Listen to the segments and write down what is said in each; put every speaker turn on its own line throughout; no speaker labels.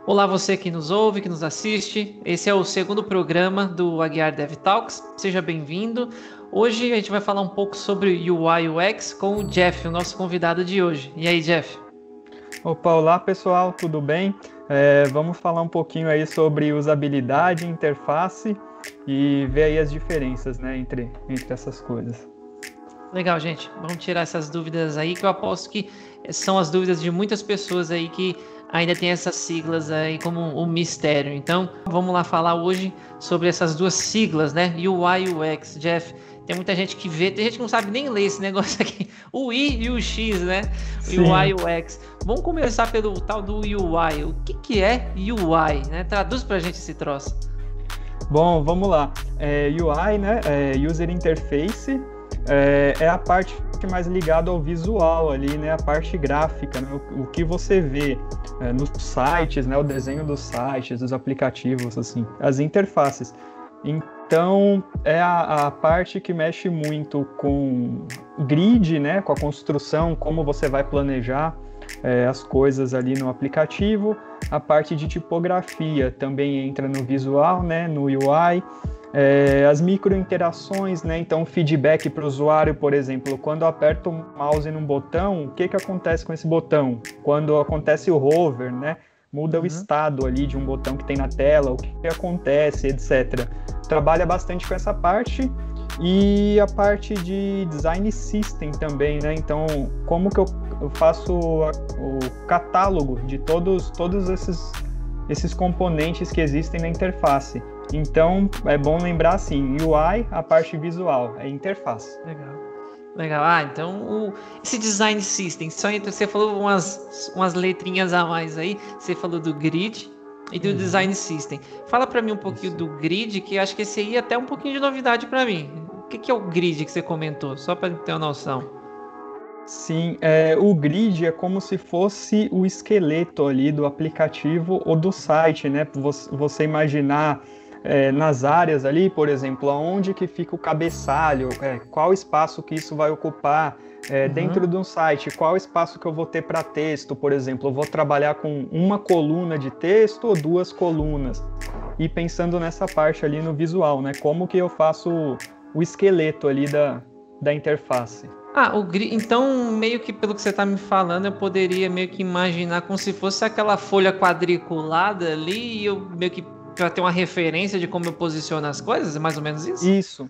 Olá, você que nos ouve, que nos assiste. Esse é o segundo programa do Aguiar Dev Talks. Seja bem-vindo. Hoje a gente vai falar um pouco sobre UI UX com o Jeff, o nosso convidado de hoje. E aí, Jeff?
Opa, olá pessoal, tudo bem? Vamos falar um pouquinho aí sobre usabilidade, interface e ver aí as diferenças, né, entre essas coisas.
Legal, gente. Vamos tirar essas dúvidas aí, que eu aposto que são as dúvidas de muitas pessoas aí que ainda tem essas siglas aí como um mistério. Então, vamos lá falar hoje sobre essas duas siglas, né? UI e UX. Jeff, tem muita gente que vê, tem gente que não sabe nem ler esse negócio aqui. O I e o X, né?
Sim.
UI e UX. Vamos começar pelo tal do UI. O que é UI, né? Traduz pra gente esse troço.
Bom, vamos lá. UI, né? User Interface. É a parte mais ligada ao visual ali, né? A parte gráfica, né? O que você vê nos sites, né? O desenho dos sites, dos aplicativos, assim, as interfaces. Então, é a parte que mexe muito com grid, né? Com a construção, como você vai planejar as coisas ali no aplicativo. A parte de tipografia também entra no visual, né? No UI. As microinterações, né? Então, feedback para o usuário, por exemplo, quando eu aperto o mouse num botão, o que acontece com esse botão? Quando acontece o hover, né? Muda o estado ali de um botão que tem na tela, o que acontece, etc. Trabalha bastante com essa parte e a parte de design system também, né? Então, como que eu faço o catálogo de todos esses componentes que existem na interface? Então, é bom lembrar assim, UI, a parte visual, é interface.
Legal. Então esse design system, você falou umas letrinhas a mais aí, você falou do grid e do design system. Fala para mim um pouquinho do grid, que acho que esse aí é até um pouquinho de novidade para mim. O que é o grid que você comentou? Só para ter uma noção.
Sim, o grid é como se fosse o esqueleto ali do aplicativo ou do site, né? Você imaginar nas áreas ali, por exemplo, aonde que fica o cabeçalho, qual espaço que isso vai ocupar dentro de um site, qual espaço que eu vou ter para texto, por exemplo, eu vou trabalhar com uma coluna de texto ou duas colunas, e pensando nessa parte ali no visual, né? Como que eu faço o esqueleto ali da interface.
O grid, então, meio que pelo que você está me falando, eu poderia meio que imaginar como se fosse aquela folha quadriculada ali, e eu meio que para ter uma referência de como eu posiciono as coisas, é mais ou menos isso?
Isso,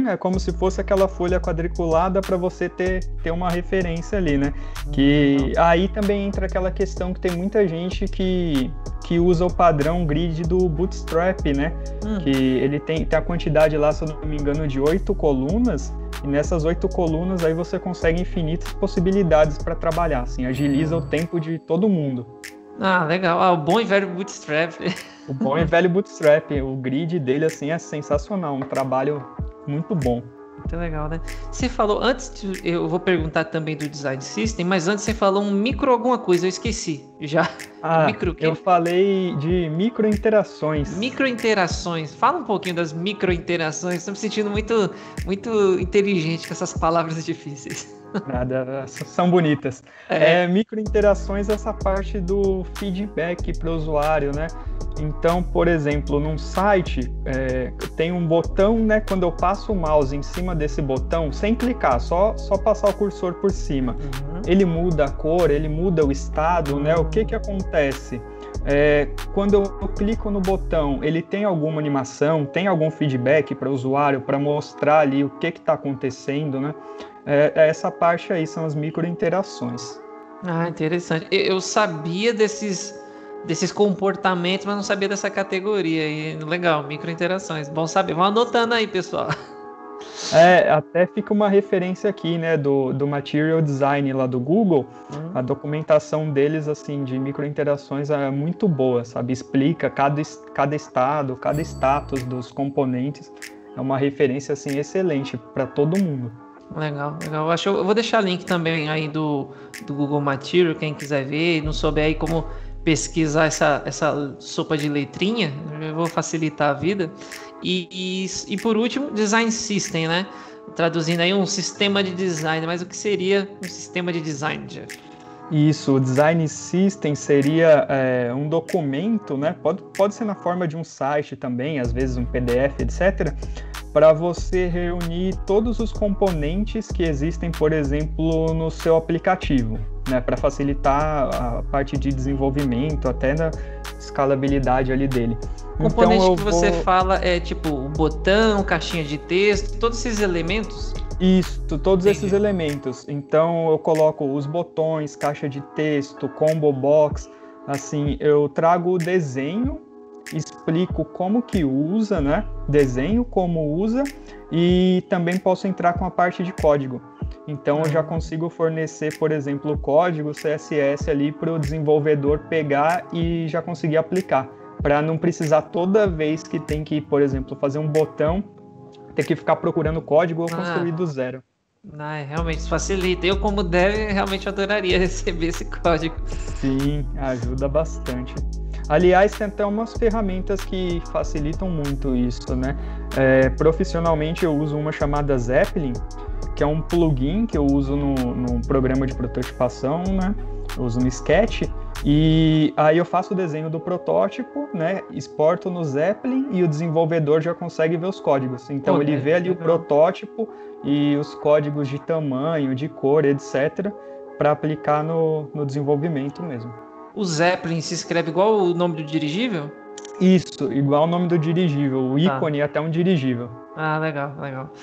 é como se fosse aquela folha quadriculada para você ter uma referência ali, né? Que aí também entra aquela questão que tem muita gente que usa o padrão grid do Bootstrap, né? Que ele tem a quantidade lá, se eu não me engano, de 8 colunas, e nessas 8 colunas aí você consegue infinitas possibilidades para trabalhar, assim, agiliza o tempo de todo mundo.
Legal. O bom e velho Bootstrap.
O bom e velho Bootstrap, o grid dele assim é sensacional, um trabalho muito bom.
Muito legal, né? Você falou, eu vou perguntar também do Design System, mas antes você falou um micro alguma coisa, eu esqueci já.
Micro o quê? Eu falei de microinterações.
Microinterações. Fala um pouquinho das microinterações. Estou me sentindo muito, muito inteligente com essas palavras difíceis.
Nada, são bonitas. Microinterações, essa parte do feedback para o usuário, né? Então, por exemplo, num site tem um botão, né? Quando eu passo o mouse em cima desse botão, sem clicar, só passar o cursor por cima, ele muda a cor, ele muda o estado, né? O que acontece? Quando eu clico no botão, ele tem alguma animação, tem algum feedback para o usuário para mostrar ali o que está acontecendo, né? Essa parte aí são as microinterações.
Interessante. Eu sabia desses comportamentos, mas não sabia dessa categoria. E legal, microinterações. Bom saber. Vão anotando aí, pessoal.
Até fica uma referência aqui, né, do Material Design lá do Google. A documentação deles, assim, de microinterações é muito boa, sabe? Explica cada estado, cada status dos componentes. É uma referência, assim, excelente para todo mundo.
Legal. Eu vou deixar link também aí do Google Material, quem quiser ver, e não souber aí como pesquisar essa sopa de letrinha, eu vou facilitar a vida. E por último, Design System, né? Traduzindo aí um sistema de design, mas o que seria um sistema de design, Jeff?
Isso, o Design System seria um documento, né? Pode ser na forma de um site também, às vezes um PDF, etc., para você reunir todos os componentes que existem, por exemplo, no seu aplicativo, né? Para facilitar a parte de desenvolvimento, até na escalabilidade ali dele.
Componente então, que você fala é tipo o botão, caixinha de texto, todos esses elementos?
Isso, todos esses elementos. Então eu coloco os botões, caixa de texto, combo box, assim, eu trago o desenho, explico como que usa, né? Desenho, como usa, e também posso entrar com a parte de código. Então eu já consigo fornecer, por exemplo, o código CSS ali para o desenvolvedor pegar e já conseguir aplicar, para não precisar toda vez que tem que, por exemplo, fazer um botão, ter que ficar procurando código ou construir do zero.
Realmente isso facilita. Eu, como dev, realmente adoraria receber esse código.
Sim, ajuda bastante. Aliás, tem até umas ferramentas que facilitam muito isso, né? Profissionalmente eu uso uma chamada Zeppelin, que é um plugin que eu uso no programa de prototipação, né? Eu uso no Sketch, e aí eu faço o desenho do protótipo, né? Exporto no Zeppelin e o desenvolvedor já consegue ver os códigos. Então ele vê ali o protótipo e os códigos de tamanho, de cor, etc., para aplicar no desenvolvimento mesmo.
O Zeppelin se escreve igual o nome do dirigível?
Isso, igual o nome do dirigível, o ícone é até um dirigível.
Legal, legal.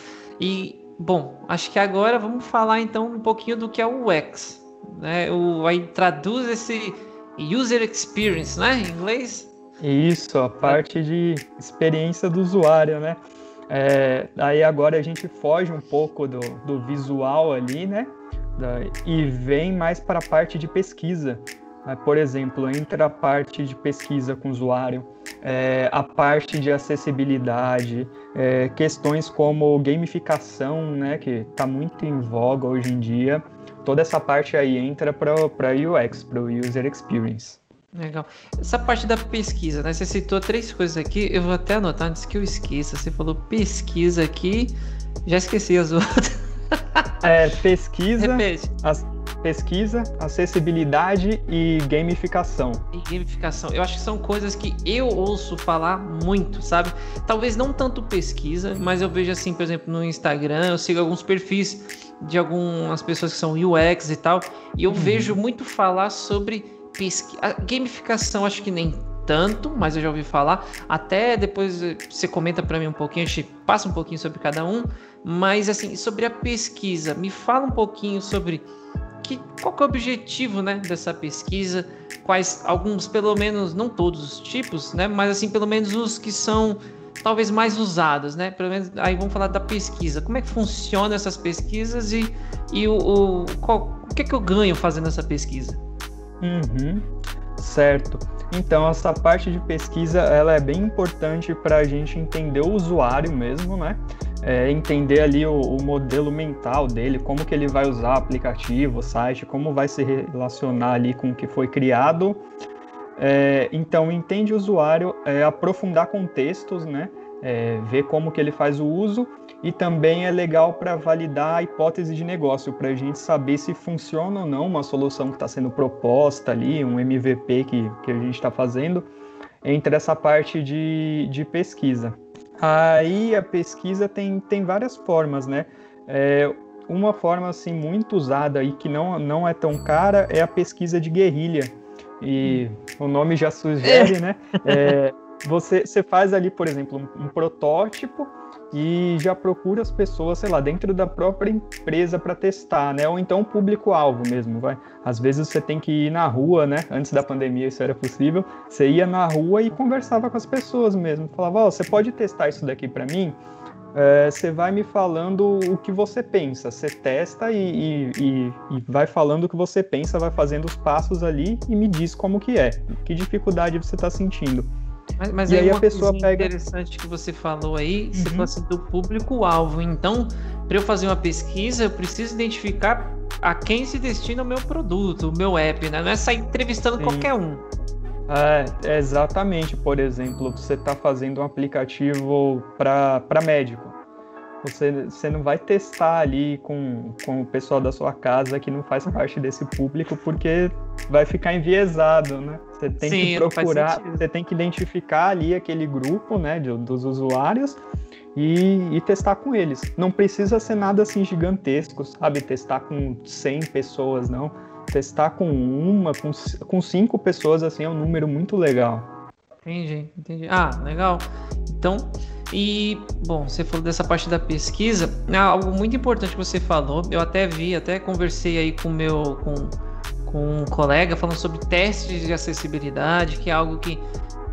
E, bom, acho que agora vamos falar então um pouquinho do que é o UX, né? Aí traduz esse User Experience, né, em inglês?
Isso, a parte de experiência do usuário, né? Aí agora a gente foge um pouco do visual ali, né? E vem mais para a parte de pesquisa. Por exemplo, entra a parte de pesquisa com o usuário, a parte de acessibilidade, questões como gamificação, né, que está muito em voga hoje em dia. Toda essa parte aí entra para UX, para o User Experience.
Legal. Essa parte da pesquisa, né? Você citou 3 coisas aqui, eu vou até anotar antes que eu esqueça. Você falou pesquisa aqui, já esqueci as outras.
Pesquisa.
Repete.
Pesquisa, acessibilidade e gamificação.
Eu acho que são coisas que eu ouço falar muito, sabe? Talvez não tanto pesquisa, mas eu vejo assim, por exemplo, no Instagram, eu sigo alguns perfis de algumas pessoas que são UX e tal, e eu vejo muito falar sobre pesquisa. A gamificação acho que nem tanto, mas eu já ouvi falar. Até depois você comenta para mim um pouquinho, a gente passa um pouquinho sobre cada um, mas assim, sobre a pesquisa, me fala um pouquinho sobre qual que é o objetivo, né, dessa pesquisa, quais alguns, pelo menos, não todos os tipos, né, mas assim, pelo menos os que são talvez mais usados, né, pelo menos, aí vamos falar da pesquisa, como é que funcionam essas pesquisas e o que eu ganho fazendo essa pesquisa?
Certo. Então, essa parte de pesquisa, ela é bem importante para a gente entender o usuário mesmo, né? Entender ali o modelo mental dele, como que ele vai usar o aplicativo, o site, como vai se relacionar ali com o que foi criado. Então, entende o usuário, aprofundar contextos, né? Ver como que ele faz o uso, e também é legal para validar a hipótese de negócio, para a gente saber se funciona ou não uma solução que está sendo proposta ali, um MVP que a gente está fazendo, entre essa parte de pesquisa. Aí a pesquisa tem várias formas, né? Uma forma assim, muito usada e que não é tão cara é a pesquisa de guerrilha. E o nome já sugere, né? Você faz ali, por exemplo, um protótipo e já procura as pessoas, sei lá, dentro da própria empresa para testar, né? Ou então o público-alvo mesmo, vai. Às vezes você tem que ir na rua, né? Antes da pandemia isso era possível. Você ia na rua e conversava com as pessoas mesmo. Falava, você pode testar isso daqui para mim? Você vai me falando o que você pensa. Você testa e vai falando o que você pensa, vai fazendo os passos ali e me diz como que é. Que dificuldade você está sentindo.
Mas
e aí
uma
a pessoa
coisa
pega...
interessante que você falou aí, você falou assim, do público-alvo. Então, para eu fazer uma pesquisa, eu preciso identificar a quem se destina o meu produto, o meu app, né? Não é sair entrevistando qualquer um.
Exatamente. Por exemplo, você está fazendo um aplicativo para médico. Você não vai testar ali com o pessoal da sua casa que não faz parte desse público, porque vai ficar enviesado, né? Você tem que procurar, você tem que identificar ali aquele grupo, né, dos usuários e testar com eles. Não precisa ser nada assim gigantesco, sabe? Testar com 100 pessoas, não. Testar com 5 pessoas, assim, é um número muito legal.
Entendi. Ah, legal. Então, bom, você falou dessa parte da pesquisa, algo muito importante que você falou, eu até conversei aí com um colega falando sobre testes de acessibilidade, que é algo que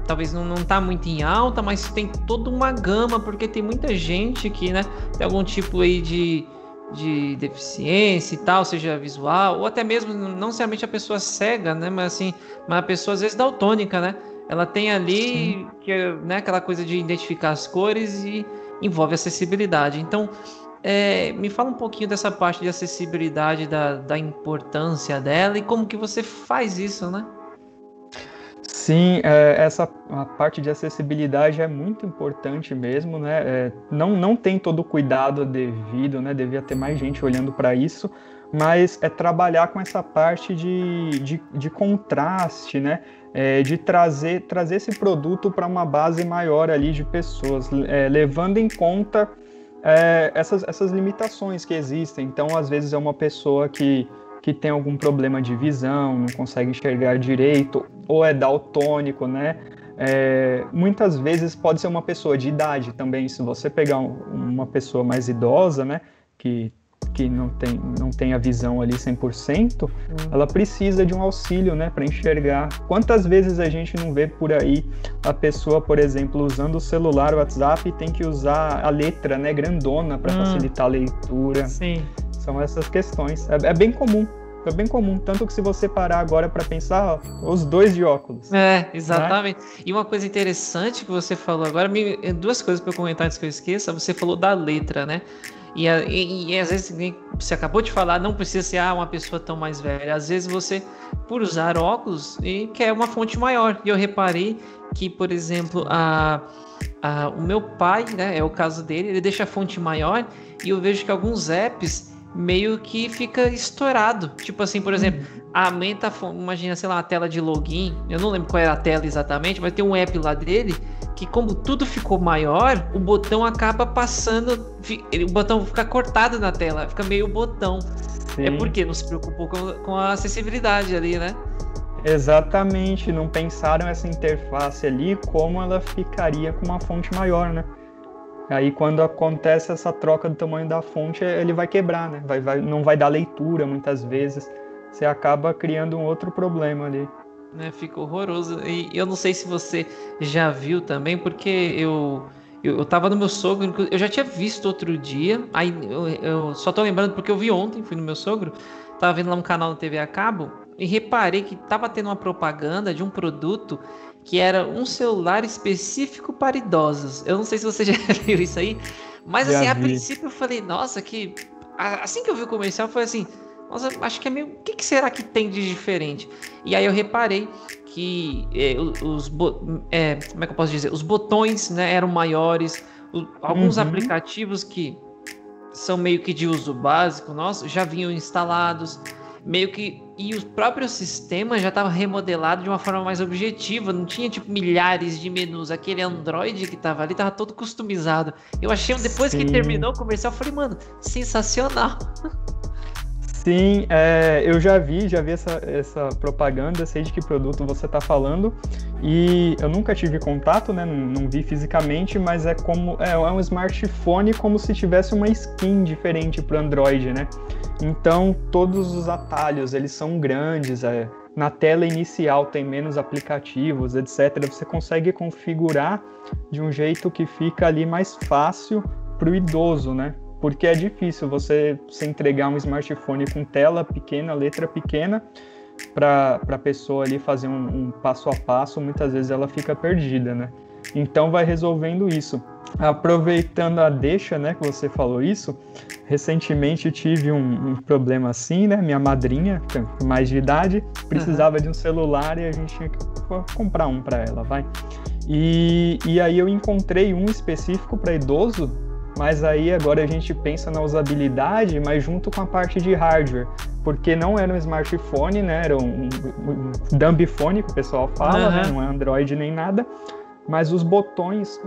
talvez não está muito em alta, mas tem toda uma gama, porque tem muita gente que, né, tem algum tipo aí de deficiência e tal, seja visual, ou até mesmo, não necessariamente a pessoa cega, né, mas a pessoa às vezes daltônica, né, ela tem ali, né, aquela coisa de identificar as cores e envolve acessibilidade. Então, me fala um pouquinho dessa parte de acessibilidade, da importância dela e como que você faz isso, né?
Sim, a parte de acessibilidade é muito importante mesmo, né? Não tem todo o cuidado devido, né? Devia ter mais gente olhando para isso, mas é trabalhar com essa parte de contraste, né? De trazer esse produto para uma base maior ali de pessoas, levando em conta essas limitações que existem. Então, às vezes é uma pessoa que tem algum problema de visão, não consegue enxergar direito, ou é daltônico, né? Muitas vezes pode ser uma pessoa de idade também. Se você pegar uma pessoa mais idosa, né, que não tem a visão ali 100%, ela precisa de um auxílio, né, para enxergar. Quantas vezes a gente não vê por aí a pessoa, por exemplo, usando o celular, o WhatsApp, e tem que usar a letra, né, grandona para facilitar a leitura.
Sim.
São essas questões. É bem comum. É bem comum, tanto que se você parar agora para pensar, os dois de óculos.
Exatamente. Né? E uma coisa interessante que você falou agora, duas coisas para eu comentar antes que eu esqueça. Você falou da letra, né? E às vezes você acabou de falar, não precisa ser uma pessoa tão mais velha. Às vezes você, por usar óculos, quer uma fonte maior. E eu reparei que, por exemplo, o meu pai, né, é o caso dele, ele deixa a fonte maior e eu vejo que alguns apps meio que fica estourado. Tipo assim, por exemplo, aumenta, imagina, sei lá, a tela de login. Eu não lembro qual era a tela exatamente, mas tem um app lá dele que, como tudo ficou maior, o botão acaba passando, o botão fica cortado na tela, fica meio botão. Sim. É porque não se preocupou com a acessibilidade ali, né?
Exatamente, não pensaram essa interface ali, como ela ficaria com uma fonte maior, né? Aí quando acontece essa troca do tamanho da fonte, ele vai quebrar, né? Não vai dar leitura muitas vezes. Você acaba criando um outro problema ali.
Fica horroroso. E eu não sei se você já viu também, porque eu tava no meu sogro, eu já tinha visto outro dia, aí eu só tô lembrando porque eu vi ontem, fui no meu sogro, tava vendo lá um canal na TV a cabo, e reparei que tava tendo uma propaganda de um produto que era um celular específico para idosos. Eu não sei se você já viu isso aí, mas já assim, a princípio eu falei, nossa, assim que eu vi o comercial, eu falei assim, nossa, acho que é meio, o que será que tem de diferente? E aí eu reparei que como é que eu posso dizer? Os botões, né, eram maiores, alguns aplicativos que são meio que de uso básico, nossa, já vinham instalados, meio que, e o próprio sistema já estava remodelado de uma forma mais objetiva, não tinha tipo milhares de menus, aquele Android que estava ali estava todo customizado. Eu achei, depois que terminou o comercial, eu falei, mano, sensacional.
Sim, eu já vi essa propaganda, sei de que produto você está falando, e eu nunca tive contato, né, não vi fisicamente, mas é um smartphone como se tivesse uma skin diferente para o Android, né? Então, todos os atalhos, eles são grandes, na tela inicial tem menos aplicativos, etc. Você consegue configurar de um jeito que fica ali mais fácil para o idoso, né? Porque é difícil você entregar um smartphone com tela pequena, letra pequena, para a pessoa ali fazer um passo a passo, muitas vezes ela fica perdida, né? Então vai resolvendo isso. Aproveitando a deixa, né, que você falou isso, recentemente tive um problema assim, né? Minha madrinha, mais de idade, precisava de um celular e a gente tinha que comprar um para ela, vai. E aí eu encontrei um específico para idoso, mas aí agora a gente pensa na usabilidade, mas junto com a parte de hardware, porque não era um smartphone, né? Era um dumbphone, que o pessoal fala, né? Não é Android nem nada, mas os botões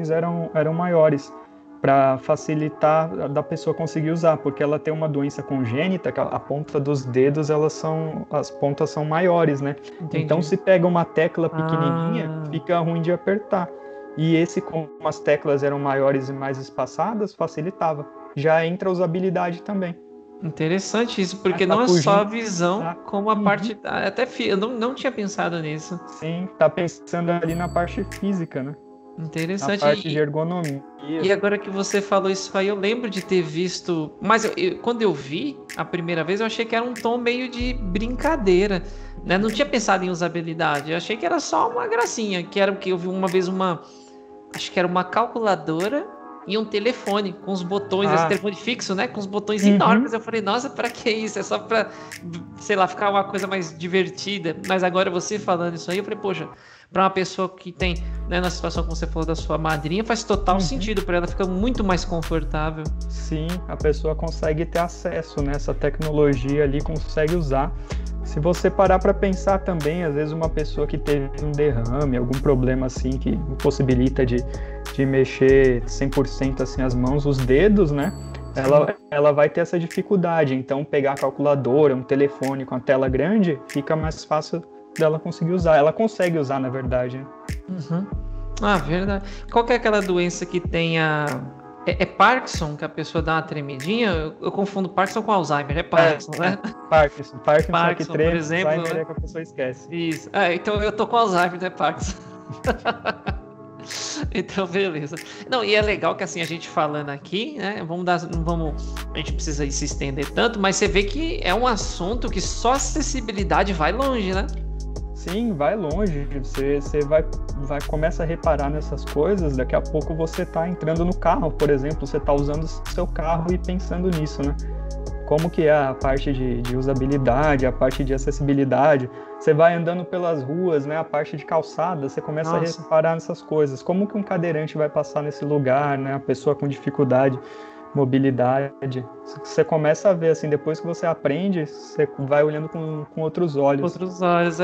eram maiores, para facilitar da pessoa conseguir usar, porque ela tem uma doença congênita, que a ponta dos dedos, as pontas são maiores, né? Entendi. Então, se pega uma tecla pequenininha, fica ruim de apertar. E esse, como as teclas eram maiores e mais espaçadas, facilitava. Já entra a usabilidade também.
Interessante isso, porque não é só a visão, como a parte... Até eu não tinha pensado nisso.
Sim, tá pensando ali na parte física, né?
Interessante.
A parte de ergonomia.
E agora que você falou isso aí, eu lembro de ter visto... Mas quando eu vi a primeira vez, eu achei que era um tom meio de brincadeira, né? Não tinha pensado em usabilidade. Eu achei que era só uma gracinha. Que era o que eu vi uma vez acho que era uma calculadora e um telefone com os botões, esse telefone fixo, né? Com os botões enormes. Eu falei, nossa, pra que isso? É só pra, sei lá, ficar uma coisa mais divertida. Mas agora você falando isso aí, eu falei, poxa, pra uma pessoa que tem, né, na situação como você falou da sua madrinha, faz total sentido pra ela, fica muito mais confortável.
Sim, a pessoa consegue ter acesso nessa tecnologia ali, consegue usar. Se você parar para pensar também, às vezes uma pessoa que teve um derrame, algum problema assim que impossibilita de mexer 100% assim as mãos, os dedos, né? Ela vai ter essa dificuldade. Então, pegar a calculadora, um telefone com a tela grande, fica mais fácil dela conseguir usar. Ela consegue usar, na verdade. Né?
Ah, verdade. Qual que é aquela doença que tem a... É Parkinson, que a pessoa dá uma tremidinha? Eu confundo Parkinson com Alzheimer. É Parkinson, né?
Parkinson é que treme,
por exemplo,
Alzheimer é que a pessoa esquece.
Isso. Então eu tô com Alzheimer, não é Parkinson. Então, beleza. Não, e é legal que assim, a gente falando aqui, né? A gente precisa se estender tanto, mas você vê que é um assunto que só acessibilidade vai longe, né?
Sim, vai longe. Você vai começa a reparar nessas coisas, daqui a pouco você tá entrando no carro, por exemplo, você tá usando o seu carro e pensando nisso, né? Como que é a parte de usabilidade, a parte de acessibilidade. Você vai andando pelas ruas, né? A parte de calçada, você começa a reparar nessas coisas. Como que um cadeirante vai passar nesse lugar, né? A pessoa com dificuldade, mobilidade. Você começa a ver, assim, depois que você aprende, você vai olhando com outros olhos.
Outros olhos,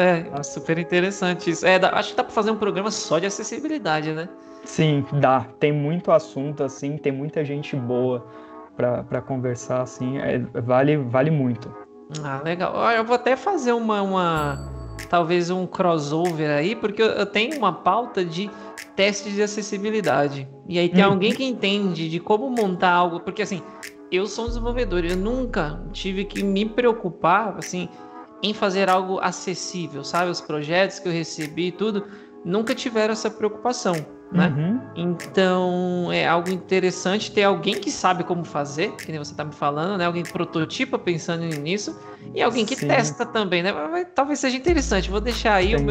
super interessante isso. Acho que dá para fazer um programa só de acessibilidade, né?
Sim, dá. Tem muito assunto, assim, tem muita gente boa para conversar, assim, vale muito.
Ah, legal. Eu vou até fazer talvez um crossover aí, porque eu tenho uma pauta de testes de acessibilidade. E aí tem alguém que entende de como montar algo, porque assim, eu sou um desenvolvedor, eu nunca tive que me preocupar, assim, em fazer algo acessível, sabe? Os projetos que eu recebi e tudo, nunca tiveram essa preocupação, né? Então, é algo interessante ter alguém que sabe como fazer, que nem você tá me falando, né? Alguém que prototipa pensando nisso, e alguém que testa também, né? Talvez seja interessante. Vou deixar aí o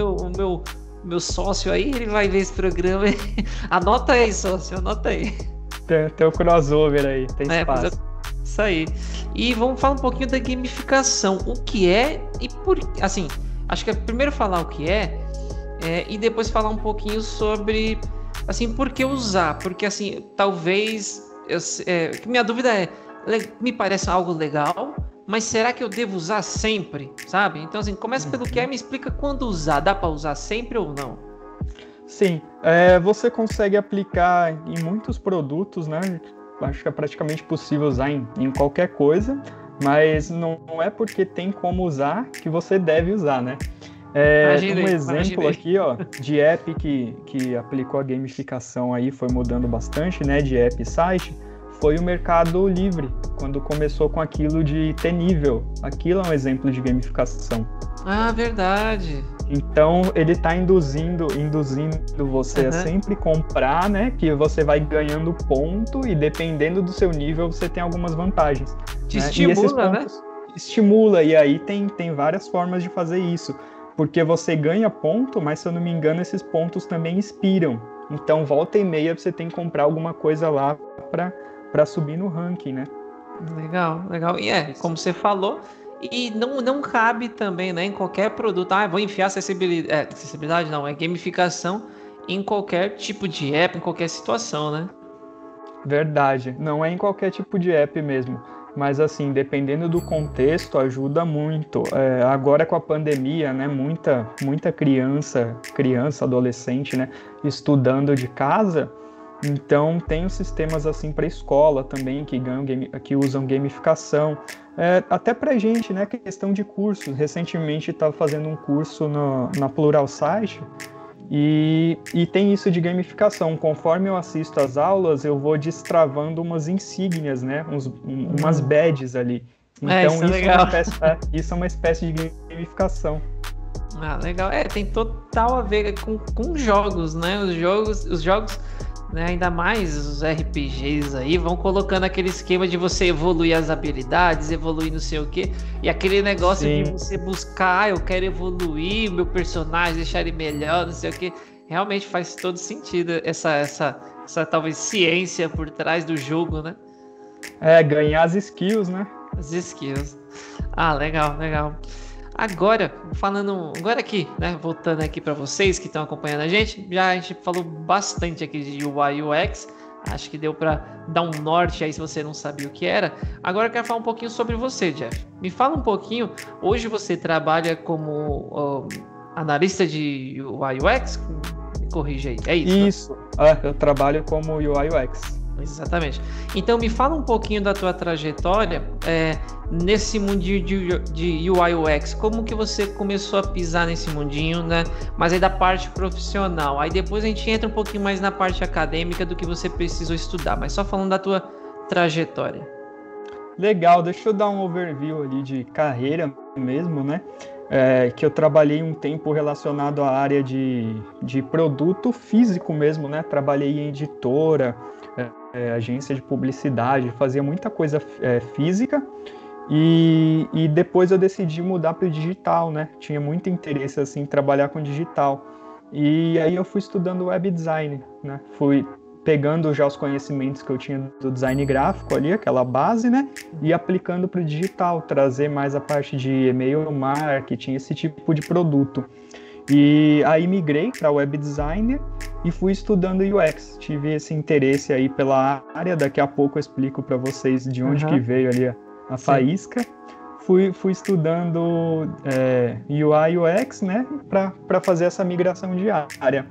meu sócio aí, ele vai ver esse programa. Anota aí, sócio, anota aí.
Tem o crossover aí, tem espaço.
Isso aí. E vamos falar um pouquinho da gamificação. O que é e por... Assim, acho que é primeiro falar o que e depois falar um pouquinho sobre, assim, por que usar. Porque, assim, talvez... minha dúvida me parece algo legal, mas será que eu devo usar sempre, sabe? Então, assim, começa pelo que me explica quando usar. Dá para usar sempre ou não?
Sim, você consegue aplicar em muitos produtos, né? Acho que é praticamente possível usar em qualquer coisa, mas não é porque tem como usar que você deve usar, né? Um exemplo aqui, ó, de app que aplicou a gamificação aí, foi mudando bastante, né? De app e site, foi o Mercado Livre, quando começou com aquilo de ter nível. Aquilo é um exemplo de gamificação.
Ah, verdade.
Então, ele está induzindo você a sempre comprar, né? Que você vai ganhando ponto e dependendo do seu nível, você tem algumas vantagens.
Te estimula, e esses pontos,
né? Estimula, e aí tem várias formas de fazer isso. Porque você ganha ponto, mas se eu não me engano, esses pontos também expiram. Então, volta e meia, você tem que comprar alguma coisa lá para subir no ranking, né?
Legal. E como você falou... E não cabe também, né, em qualquer produto. Vou enfiar acessibilidade não, é gamificação em qualquer tipo de app, em qualquer situação, né?
Verdade. Não é em qualquer tipo de app mesmo. Mas assim, dependendo do contexto, ajuda muito. Agora com a pandemia, né, muita criança, adolescente, né, estudando de casa. Então tem os sistemas assim para escola também que usam gamificação. Até para gente, né, questão de cursos. Recentemente estava fazendo um curso na Pluralsight. E tem isso de gamificação. Conforme eu assisto as aulas, eu vou destravando umas insígnias, né? Umas badges ali. Então,
isso é legal.
Isso é uma espécie de gamificação.
Ah, legal. Tem total a ver com jogos, né? Os jogos, né? Ainda mais os RPGs aí, vão colocando aquele esquema de você evoluir as habilidades, evoluir não sei o quê. E aquele negócio
Sim.
de você buscar, eu quero evoluir o meu personagem, deixar ele melhor, não sei o quê. Realmente faz todo sentido essa talvez ciência por trás do jogo, né?
Ganhar as skills, né?
As skills. Ah, legal. Agora aqui, né, voltando aqui para vocês que estão acompanhando a gente falou bastante aqui de UI UX, acho que deu para dar um norte aí se você não sabia o que era. Agora eu quero falar um pouquinho sobre você, Jeff. Me fala um pouquinho, hoje você trabalha como analista de UI UX? Me corrija aí, é isso?
Isso, eu trabalho como UI UX.
Exatamente. Então me fala um pouquinho da tua trajetória nesse mundinho de UI UX. Como que você começou a pisar nesse mundinho, né? Mas aí da parte profissional. Aí depois a gente entra um pouquinho mais na parte acadêmica do que você precisou estudar. Mas só falando da tua trajetória.
Legal, deixa eu dar um overview ali de carreira mesmo, né? Que eu trabalhei um tempo relacionado à área de produto físico mesmo, né? Trabalhei em editora, agência de publicidade, fazia muita coisa física e depois eu decidi mudar para o digital, né? Tinha muito interesse assim, em trabalhar com digital. E aí eu fui estudando web design, né? Fui pegando já os conhecimentos que eu tinha do design gráfico ali, aquela base, né? E aplicando para o digital, trazer mais a parte de e-mail marketing, esse tipo de produto. E aí migrei para web designer e fui estudando UX. Tive esse interesse aí pela área, daqui a pouco eu explico para vocês de onde que veio ali a faísca. Fui estudando UI UX, né, para fazer essa migração de área.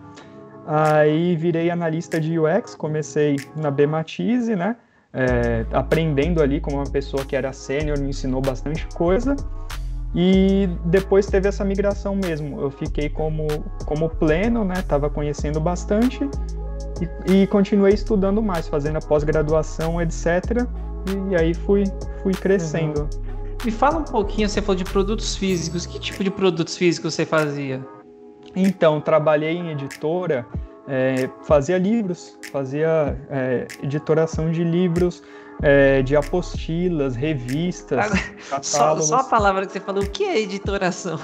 Aí virei analista de UX, comecei na Bematize, né, aprendendo ali como uma pessoa que era sênior, me ensinou bastante coisa. E depois teve essa migração mesmo. Eu fiquei como pleno, né? Tava conhecendo bastante e continuei estudando mais, fazendo a pós-graduação, etc. E aí fui crescendo.
Me fala um pouquinho, você falou de produtos físicos. Que tipo de produtos físicos você fazia?
Então, trabalhei em editora, fazia livros, fazia editoração de livros, de apostilas, revistas, catálogos.
Só a palavra que você falou, o que é editoração?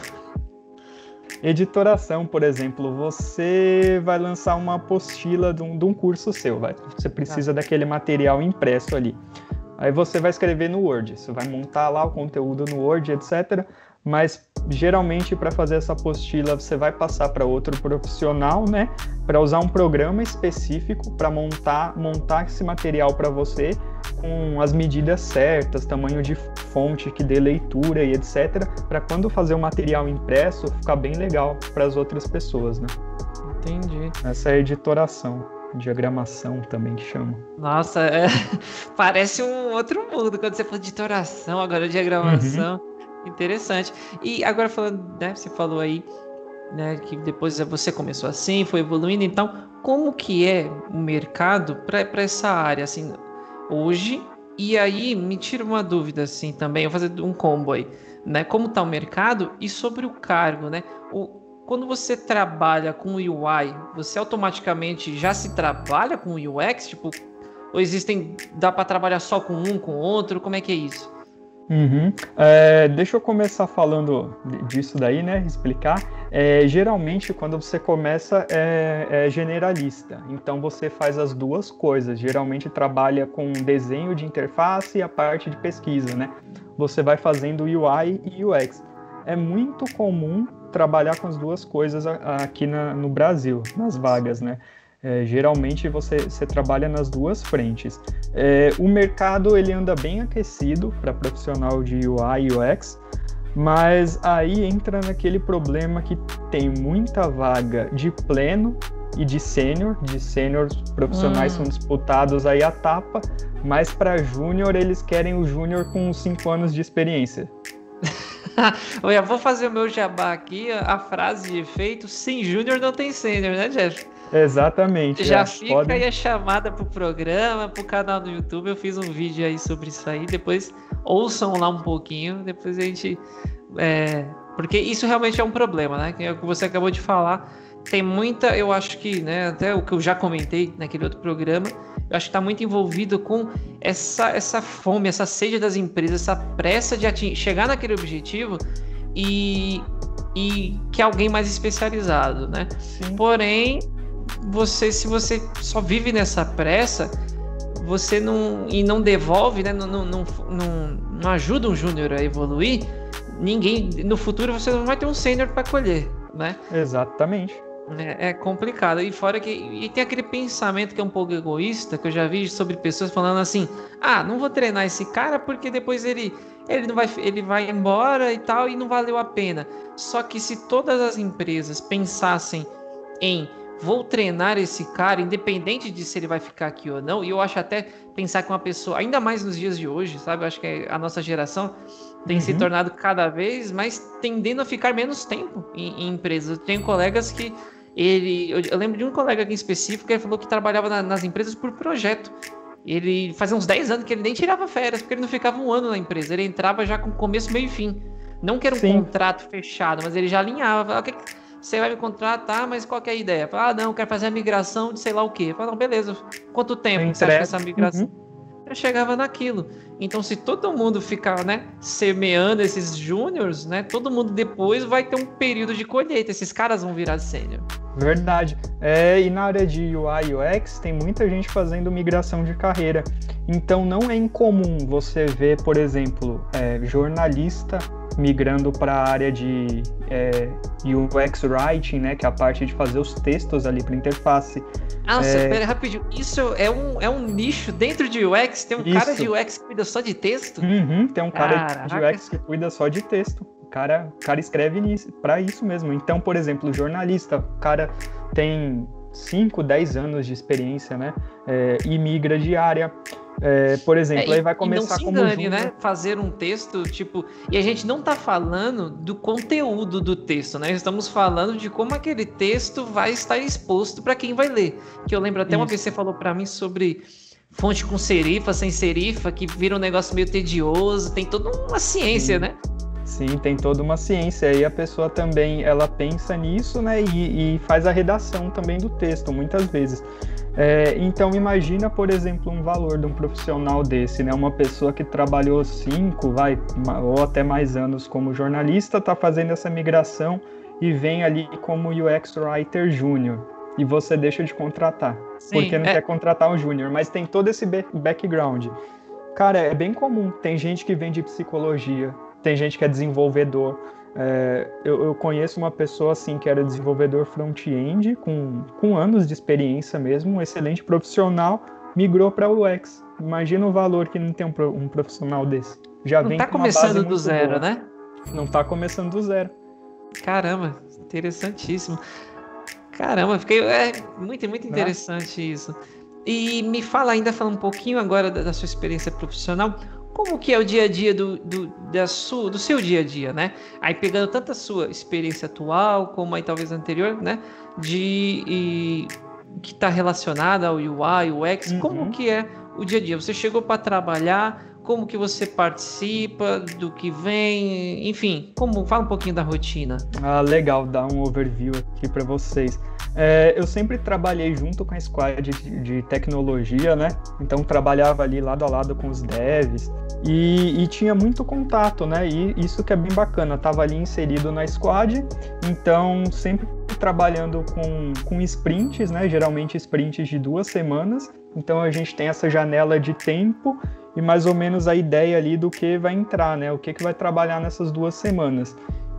Editoração, por exemplo, você vai lançar uma apostila de um curso seu, você precisa daquele material impresso ali. Aí você vai escrever no Word, você vai montar lá o conteúdo no Word, etc. Mas geralmente para fazer essa apostila você vai passar para outro profissional, né? Para usar um programa específico para montar esse material para você com as medidas certas, tamanho de fonte que dê leitura e etc. Para quando fazer o material impresso ficar bem legal para as outras pessoas, né?
Entendi.
Essa é a editoração. Diagramação também que chama.
Nossa, parece um outro mundo quando você fala de editoração, agora diagramação. Interessante. E agora falando, né, você falou aí, né, que depois você começou assim, foi evoluindo, então como que é o mercado para essa área, assim, hoje? E aí, me tira uma dúvida, assim, também, eu vou fazer um combo aí, né, como tá o mercado e sobre o cargo, né, quando você trabalha com UI, você automaticamente já se trabalha com UX, tipo, ou dá para trabalhar só com um, com outro, como é que é isso?
Deixa eu começar falando disso daí, né? Explicar. Geralmente, quando você começa, é generalista. Então, você faz as duas coisas. Geralmente, trabalha com desenho de interface e a parte de pesquisa, né? Você vai fazendo UI e UX. É muito comum trabalhar com as duas coisas aqui no Brasil, nas vagas, né? Geralmente você trabalha nas duas frentes. O mercado ele anda bem aquecido para profissional de UI e UX, mas aí entra naquele problema que tem muita vaga de pleno e de sênior. De sênior, profissionais são disputados aí a tapa, mas para júnior eles querem o júnior com 5 anos de experiência.
Eu vou fazer o meu jabá aqui, a frase de efeito: sem júnior não tem sênior, né, Jeff?
Exatamente.
Já fica aí a chamada pro programa, pro canal do YouTube. Eu fiz um vídeo aí sobre isso aí. Depois ouçam lá um pouquinho. Depois a gente... porque isso realmente é um problema, né? Que é o que você acabou de falar. Tem muita... Eu acho que, né? Até o que eu já comentei naquele outro programa. Eu acho que está muito envolvido com essa fome, essa sede das empresas, essa pressa de chegar naquele objetivo e que alguém mais especializado, né? Sim. Porém... se você só vive nessa pressa, você não devolve, né? Não ajuda um júnior a evoluir, no futuro você não vai ter um sênior para colher, né?
Exatamente.
É complicado. E fora que tem aquele pensamento que é um pouco egoísta, que eu já vi sobre pessoas falando assim: não vou treinar esse cara porque depois ele vai embora e tal, e não valeu a pena. Só que se todas as empresas pensassem em vou treinar esse cara, independente de se ele vai ficar aqui ou não, e eu acho até pensar que uma pessoa, ainda mais nos dias de hoje, sabe? Eu acho que a nossa geração tem se tornado cada vez mais tendendo a ficar menos tempo em empresas. Eu tenho colegas que eu lembro de um colega aqui em específico que ele falou que trabalhava nas empresas por projeto. Ele fazia uns 10 anos que ele nem tirava férias, porque ele não ficava um ano na empresa, ele entrava já com começo, meio e fim. Não que era um contrato fechado, mas ele já alinhava. Você vai me contratar, mas qual que é a ideia? Fala, não, eu quero fazer a migração de sei lá o quê. Fala, não, beleza, quanto tempo você acha que essa migração? Eu chegava naquilo. Então, se todo mundo ficar, né, semeando esses júniors, né, todo mundo depois vai ter um período de colheita. Esses caras vão virar sênior.
Verdade. E na área de UI e UX, tem muita gente fazendo migração de carreira. Então, não é incomum você ver, por exemplo, jornalista migrando para a área de UX Writing, né, que é a parte de fazer os textos ali para interface.
Pera, rapidinho. Isso é um nicho dentro de UX? Tem um cara de UX que cuida só de texto?
Tem um cara de UX que cuida só de texto. O cara escreve para isso mesmo. Então, por exemplo, o jornalista, o cara tem 5, 10 anos de experiência, né, e migra de área. Por exemplo, aí vai começar como júnior. Não se engane,
né? Fazer um texto, e a gente não está falando do conteúdo do texto, né? Estamos falando de como aquele texto vai estar exposto para quem vai ler. Que eu lembro até uma vez que você falou para mim sobre fonte com serifa, sem serifa, que vira um negócio meio tedioso, tem toda uma ciência, né?
Sim, tem toda uma ciência. E a pessoa também, ela pensa nisso, né? E faz a redação também do texto, muitas vezes. Então imagina, por exemplo, um valor de um profissional desse, né? Uma pessoa que trabalhou 5, ou até mais anos como jornalista, está fazendo essa migração e vem ali como UX Writer Júnior. E você deixa de contratar, porque não quer contratar um júnior, mas tem todo esse background. Cara, é bem comum. Tem gente que vem de psicologia, tem gente que é desenvolvedor. Eu conheço uma pessoa assim que era desenvolvedor front-end, com anos de experiência mesmo, um excelente profissional, migrou para UX. Imagina o valor que não tem um profissional desse. Já
não
vem
tá começando do zero, né?
Não tá começando do zero.
Caramba, interessantíssimo. Caramba, fiquei muito interessante isso. E me fala ainda, fala um pouquinho agora da sua experiência profissional. Como que é o dia a dia do seu dia a dia, né? Aí pegando tanto a sua experiência atual, como aí talvez anterior, né? Que está relacionada ao UI, UX, como que é o dia a dia? Você chegou para trabalhar, como que você participa, do que vem, enfim, fala um pouquinho da rotina.
Legal, dar um overview aqui para vocês. Eu sempre trabalhei junto com a squad de tecnologia, né? Então trabalhava ali lado a lado com os devs e tinha muito contato, né? E isso que é bem bacana, tava ali inserido na squad, então sempre trabalhando com sprints, né? Geralmente sprints de 2 semanas, então a gente tem essa janela de tempo e mais ou menos a ideia ali do que vai entrar, né? O que vai trabalhar nessas 2 semanas.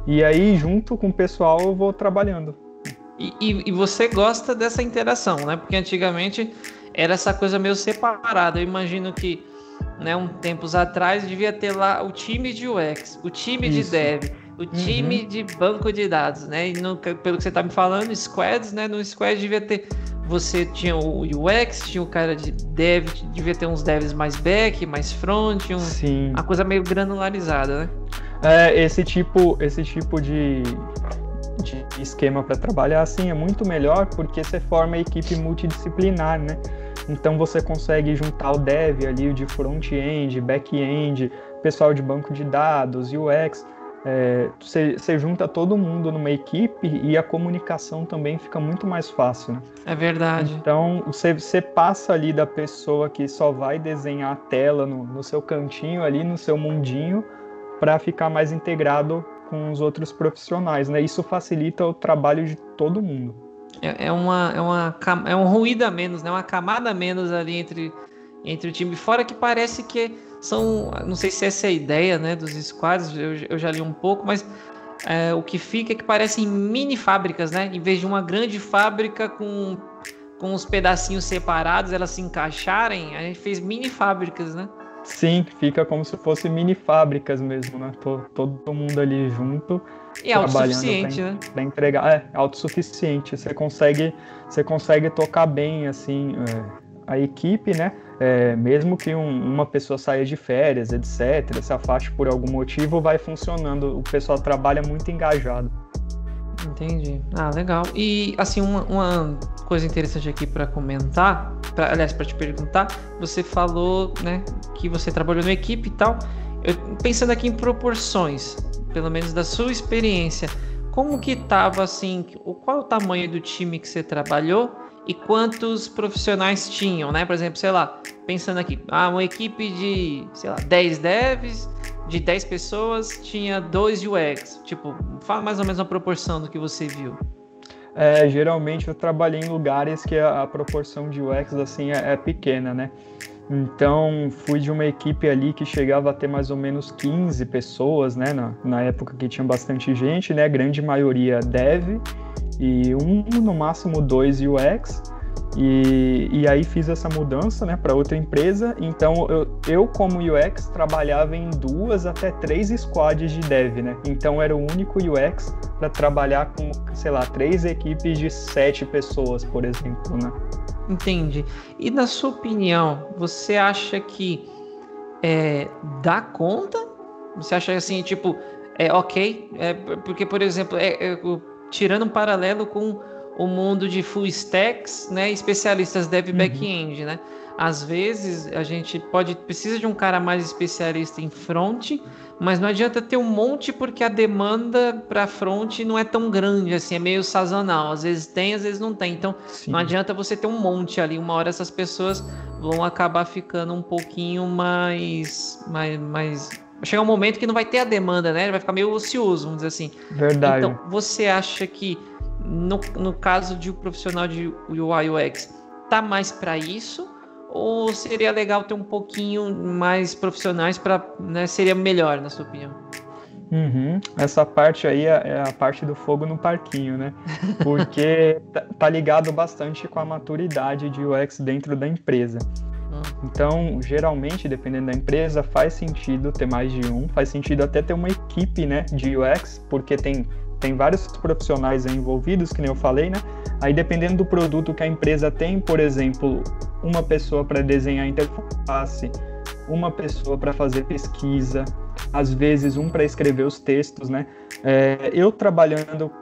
E aí, junto com o pessoal, eu vou trabalhando.
E você gosta dessa interação, né? Porque antigamente era essa coisa meio separada. Eu imagino que, né, tempos atrás devia ter lá o time de UX, o time de dev, o time de banco de dados, né? E pelo que você tá me falando, squads, né? No squad devia ter... Você tinha o UX, tinha o cara de dev, devia ter uns devs mais back, mais front, uma coisa meio granularizada, né?
Esse tipo de esquema para trabalhar assim é muito melhor porque você forma a equipe multidisciplinar, né? Então você consegue juntar o dev ali, o de front-end, back-end, pessoal de banco de dados, UX. Você junta todo mundo numa equipe e a comunicação também fica muito mais fácil, né?
É verdade.
Então você passa ali da pessoa que só vai desenhar a tela no seu cantinho ali, no seu mundinho, para ficar mais integrado com os outros profissionais, né? Isso facilita o trabalho de todo mundo.
É um ruído a menos, né? Uma camada a menos ali entre o time. Fora que parece que são... Não sei se essa é a ideia, né, dos squads, eu já li um pouco, mas o que fica é que parecem mini fábricas, né? Em vez de uma grande fábrica com os pedacinhos separados, elas se encaixarem, a gente fez mini fábricas, né?
Sim, fica como se fosse mini fábricas mesmo, né? Todo mundo ali junto.
E autossuficiente, né?
Para entregar. Autossuficiente. Você consegue tocar bem, assim, a equipe, né? Mesmo que uma pessoa saia de férias, etc., se afaste por algum motivo, vai funcionando. O pessoal trabalha muito engajado.
Entendi. Legal. E, assim, uma coisa interessante aqui para comentar, aliás, para te perguntar, você falou, né, que você trabalhou na equipe e tal. Pensando aqui em proporções, pelo menos da sua experiência, como que estava, assim, qual é o tamanho do time que você trabalhou e quantos profissionais tinham, né? Por exemplo, sei lá, pensando aqui, uma equipe de, sei lá, 10 devs, de 10 pessoas, tinha 2 UX. Tipo, fala mais ou menos a proporção do que você viu.
Geralmente eu trabalhei em lugares que a proporção de UX, assim, é pequena, né? Então, fui de uma equipe ali que chegava a ter mais ou menos 15 pessoas, né? Na época que tinha bastante gente, né? Grande maioria dev e no máximo 2 UX. E aí fiz essa mudança, né, para outra empresa. Então eu como UX trabalhava em 2 até 3 squads de dev, né? Então era o único UX para trabalhar com, sei lá, 3 equipes de 7 pessoas, por exemplo, né?
Entendi. E na sua opinião, você acha que dá conta? Você acha assim, tipo, ok? Porque, por exemplo, tirando um paralelo com o mundo de full stacks, né, especialistas dev back-end, né? Às vezes a gente precisa de um cara mais especialista em front, mas não adianta ter um monte porque a demanda para front não é tão grande, assim, é meio sazonal. Às vezes tem, às vezes não tem. Então, sim, não adianta você ter um monte ali. Uma hora essas pessoas vão acabar ficando um pouquinho mais... Vai chegar um momento que não vai ter a demanda, né? Vai ficar meio ocioso, vamos dizer assim.
Verdade.
Então, você acha que no caso de um profissional de UI UX, tá mais para isso? Ou seria legal ter um pouquinho mais profissionais para, né, seria melhor, na sua opinião?
Essa parte aí é a parte do fogo no parquinho, né? Porque tá ligado bastante com a maturidade de UX dentro da empresa. Então, geralmente, dependendo da empresa, faz sentido ter mais de um, faz sentido até ter uma equipe, né, de UX, porque tem vários profissionais envolvidos, que nem eu falei, né? Aí, dependendo do produto que a empresa tem, por exemplo, uma pessoa para desenhar a interface, uma pessoa para fazer pesquisa, às vezes um para escrever os textos, né? Eu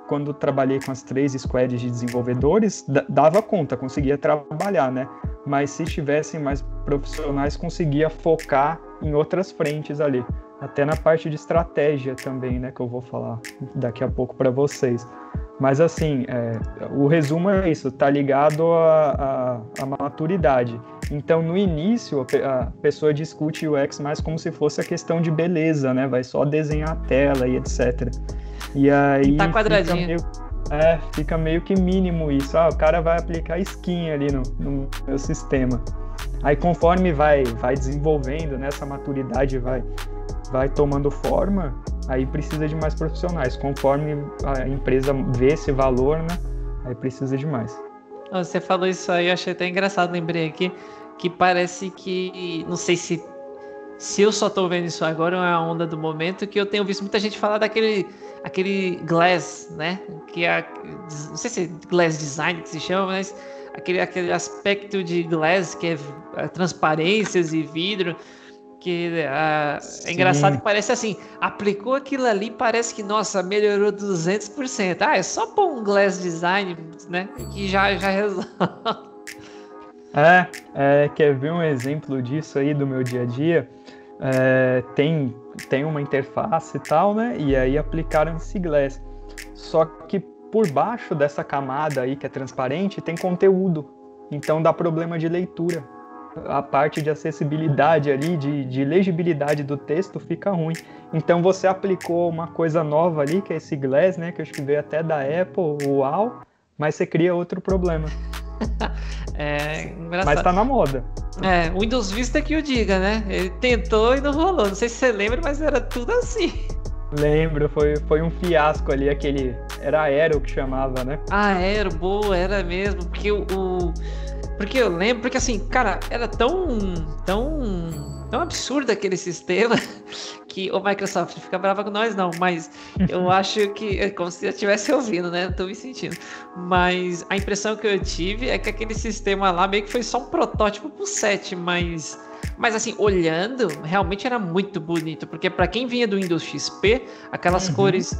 quando trabalhei com as 3 squads de desenvolvedores, dava conta, conseguia trabalhar, né? Mas se tivessem mais profissionais, conseguia focar em outras frentes ali. Até na parte de estratégia também, né? Que eu vou falar daqui a pouco para vocês. Mas assim, o resumo é isso, tá ligado à maturidade. Então, no início, a pessoa discute UX mais como se fosse a questão de beleza, né? Vai só desenhar a tela e etc. E aí
tá quadradinho.
Fica meio que mínimo isso. O cara vai aplicar skin ali no meu sistema. Aí, conforme vai desenvolvendo, né, essa maturidade vai tomando forma, aí precisa de mais profissionais. Conforme a empresa vê esse valor, né, Aí precisa de mais.
Você falou isso aí, eu achei até engraçado, lembrei aqui, que parece que, não sei se eu só tô vendo isso agora ou é a onda do momento, que eu tenho visto muita gente falar aquele glass, né? Que é, não sei se é glass design que se chama, mas aquele aspecto de glass que é transparências e vidro, que é engraçado que parece assim, aplicou aquilo ali, parece que, nossa, melhorou 200%. É só pôr um glass design, né? Que já resolve.
Quer ver um exemplo disso aí do meu dia a dia? Tem uma interface e tal, né? E aí aplicaram esse glass. Só que por baixo dessa camada aí que é transparente tem conteúdo. Então dá problema de leitura. A parte de acessibilidade ali, de legibilidade do texto fica ruim. Então você aplicou uma coisa nova ali, que é esse glass, né? Que eu acho que veio até da Apple, uau, mas você cria outro problema.
Engraçado.
Mas tá na moda.
O Windows Vista que o diga, né? Ele tentou e não rolou. Não sei se você lembra, mas era tudo assim.
Lembro, foi um fiasco ali, era Aero que chamava, né?
Aero, boa, era mesmo, porque eu lembro, porque assim, cara, era tão absurdo aquele sistema que o Microsoft fica brava com nós, não, mas eu acho que é como se eu estivesse ouvindo, né? Não tô me sentindo. Mas a impressão que eu tive é que aquele sistema lá meio que foi só um protótipo pro 7, mas assim, olhando, realmente era muito bonito, porque para quem vinha do Windows XP, aquelas cores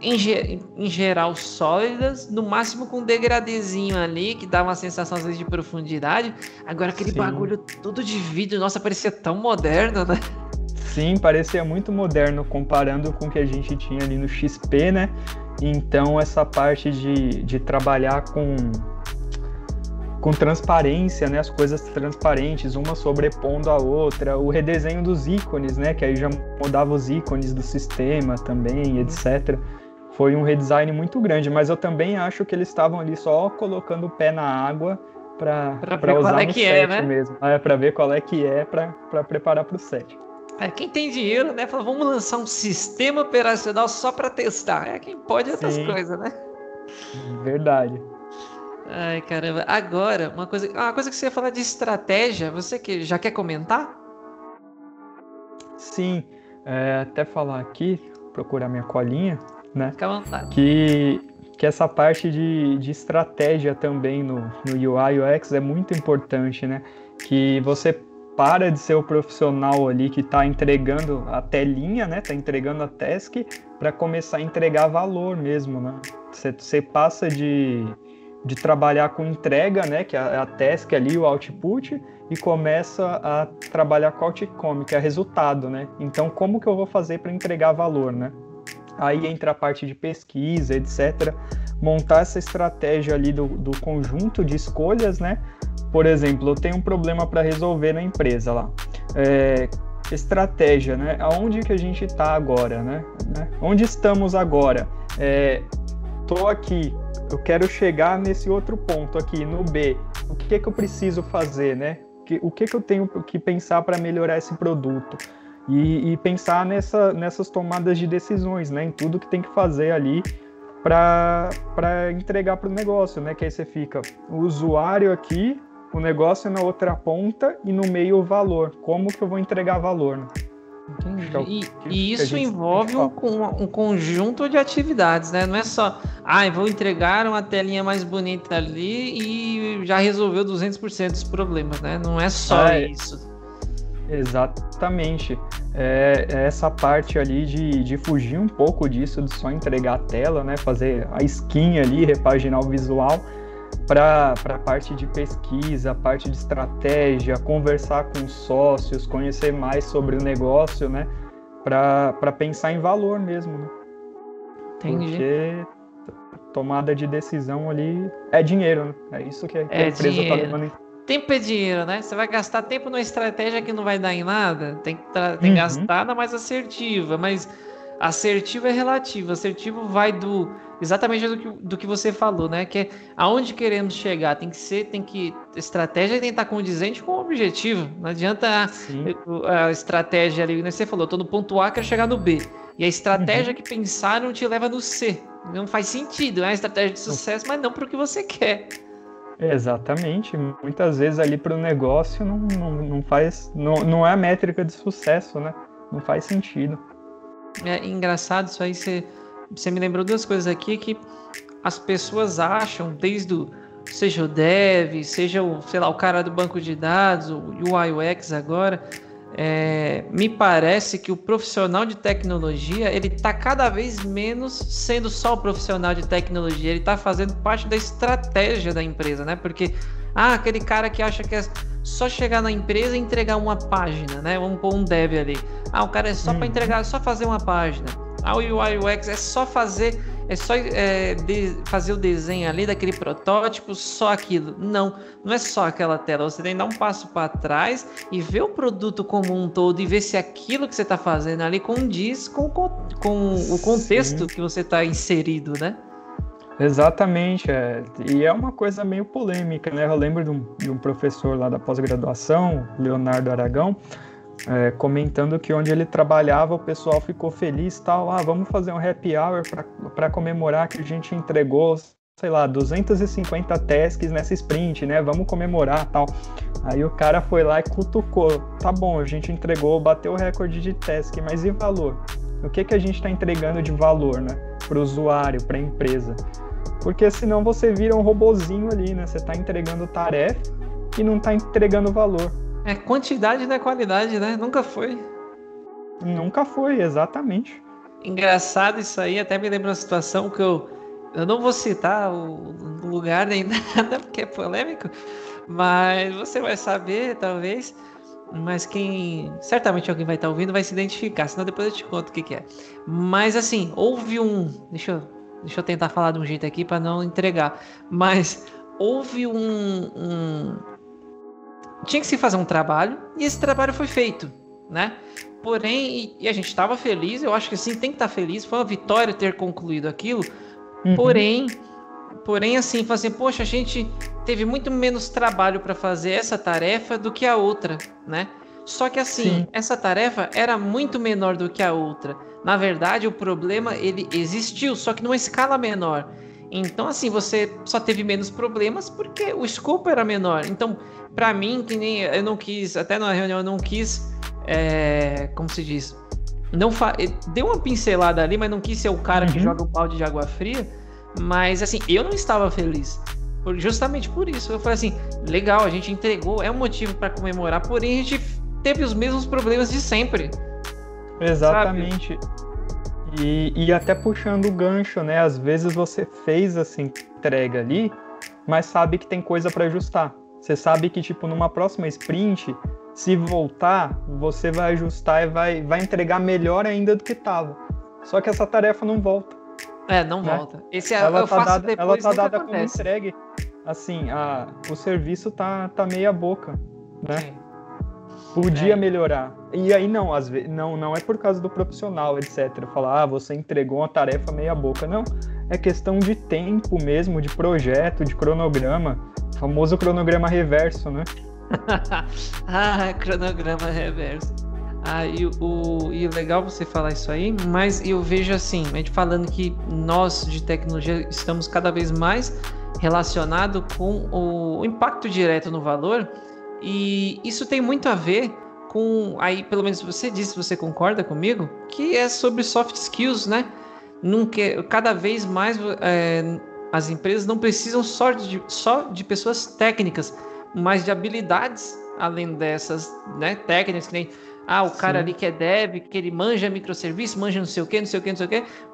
em geral sólidas, no máximo com um degradezinho ali, que dá uma sensação às vezes de profundidade. Agora aquele bagulho todo de vidro, nossa, parecia tão moderno, né?
Sim, parecia muito moderno comparando com o que a gente tinha ali no XP, né? Então essa parte de trabalhar com transparência, né? As coisas transparentes, uma sobrepondo a outra, o redesenho dos ícones, né? Que aí já mudava os ícones do sistema também, etc. Foi um redesign muito grande, mas eu também acho que eles estavam ali só colocando o pé na água para usar no 7 né? mesmo. Para ver qual é que é para preparar para o 7.
Quem tem dinheiro, né? Fala, vamos lançar um sistema operacional só para testar. Quem pode outras coisas, né?
Verdade.
Ai, caramba. Agora, uma coisa que você ia falar de estratégia, você que já quer comentar?
Sim, até falar aqui, procurar minha colinha, né?
Fica à vontade.
Que essa parte de estratégia também no UI UX é muito importante, né? Que você para de ser o profissional ali que está entregando a telinha, né? Está entregando a task para começar a entregar valor mesmo, né? Você passa de trabalhar com entrega, né? Que é a task ali, o output, e começa a trabalhar com outcome, que é resultado, né? Então, como que eu vou fazer para entregar valor, né? Aí entra a parte de pesquisa, etc. Montar essa estratégia ali do conjunto de escolhas, né? Por exemplo, eu tenho um problema para resolver na empresa lá. Estratégia, né? Aonde que a gente está agora, né? Onde estamos agora? Tô aqui, eu quero chegar nesse outro ponto aqui, no B. O que eu preciso fazer, né? O que eu tenho que pensar para melhorar esse produto? E pensar nessas tomadas de decisões, né? Em tudo que tem que fazer ali para entregar para o negócio, né? Que aí você fica o usuário aqui, o negócio na outra ponta e no meio o valor. Como que eu vou entregar valor, né?
E isso envolve um conjunto de atividades, né? Não é só, vou entregar uma telinha mais bonita ali e já resolveu 200% dos problemas, né? Não é só isso.
Exatamente. É essa parte ali de fugir um pouco disso, de só entregar a tela, né? Fazer a skin ali, repaginar o visual, para a parte de pesquisa, a parte de estratégia, conversar com sócios, conhecer mais sobre o negócio, né? Para pensar em valor mesmo, né?
Entendi.
Porque tomada de decisão ali é dinheiro, né? É isso que a empresa está levando em...
Tempo é dinheiro, né? Você vai gastar tempo numa estratégia que não vai dar em nada. Tem que gastar na mais assertiva, mas assertivo é relativo. Assertivo vai exatamente do que você falou, né? Que é aonde queremos chegar. Estratégia tem que estar condizente com o objetivo. Não adianta a estratégia ali, né? Você falou, tô no ponto A, quero chegar no B. E a estratégia que pensaram te leva no C. Não faz sentido, é uma estratégia de sucesso, mas não para o que você quer.
Exatamente. Muitas vezes ali para o negócio não faz, não é a métrica de sucesso, né? Não faz sentido.
É engraçado isso aí, você me lembrou duas coisas aqui que as pessoas acham, seja o dev, seja o cara do banco de dados, o UI UX agora, me parece que o profissional de tecnologia, ele está cada vez menos sendo só o profissional de tecnologia, ele está fazendo parte da estratégia da empresa, né? Porque, aquele cara que acha que é só chegar na empresa e entregar uma página, né? Vamos pôr um dev ali. O cara é só para entregar, só fazer uma página. O UI UX é só fazer o desenho ali daquele protótipo, só aquilo. Não é só aquela tela. Você tem que dar um passo para trás e ver o produto como um todo e ver se aquilo que você está fazendo ali condiz com o contexto que você está inserido, né?
Exatamente, e é uma coisa meio polêmica, né? Eu lembro de um professor lá da pós-graduação, Leonardo Aragão, comentando que onde ele trabalhava o pessoal ficou feliz e tal, vamos fazer um happy hour para comemorar que a gente entregou, sei lá, 250 tasks nessa sprint, né? Vamos comemorar tal. Aí o cara foi lá e cutucou, tá bom, a gente entregou, bateu o recorde de task, mas e valor? O que a gente está entregando de valor, né? Para o usuário, para a empresa? Porque senão você vira um robozinho ali, né? Você está entregando tarefa e não está entregando valor.
Quantidade não é qualidade, né? Nunca foi.
Nunca foi, exatamente.
Engraçado isso aí, até me lembra uma situação que eu não vou citar o lugar nem nada, porque é polêmico, mas você vai saber, talvez, mas certamente alguém vai estar ouvindo vai se identificar, senão depois eu te conto o que é. Mas assim, houve deixa eu tentar falar de um jeito aqui para não entregar, mas houve tinha que se fazer um trabalho e esse trabalho foi feito, né? Porém, e a gente estava feliz, eu acho que sim, tem que estar feliz, foi uma vitória ter concluído aquilo. Porém, assim, poxa, a gente teve muito menos trabalho para fazer essa tarefa do que a outra, né? Só que assim, essa tarefa era muito menor do que a outra. Na verdade, o problema, ele existiu, só que numa escala menor. Então, assim, você só teve menos problemas porque o escopo era menor. Então, para mim, eu não quis, até na reunião eu não quis, como se diz, deu uma pincelada ali, mas não quis ser o cara que joga o balde de água fria. Mas, assim, eu não estava feliz. Justamente por isso. Eu falei assim, legal, a gente entregou, é um motivo para comemorar, porém a gente teve os mesmos problemas de sempre.
Exatamente. E até puxando o gancho, né? Às vezes você fez essa entrega ali, mas sabe que tem coisa para ajustar. Você sabe que, tipo, numa próxima sprint, se voltar, você vai ajustar e vai entregar melhor ainda do que estava. Só que essa tarefa não volta.
Não volta.
Ela tá dada como entregue. Assim, o serviço tá meia boca, né? Sim. Podia melhorar. E aí às vezes, não é por causa do profissional, etc. Falar, você entregou uma tarefa meia boca. Não, é questão de tempo mesmo, de projeto, de cronograma. O famoso cronograma reverso, né?
Cronograma reverso. E o legal você falar isso aí, mas eu vejo assim, a gente falando que nós de tecnologia estamos cada vez mais relacionados com o impacto direto no valor. E isso tem muito a ver com, aí pelo menos você disse, você concorda comigo, que é sobre soft skills, né? Cada vez mais as empresas não precisam só de pessoas técnicas, mas de habilidades além dessas, né? Técnicas, que nem o cara ali que é dev, que ele manja microserviço, manja não sei o que,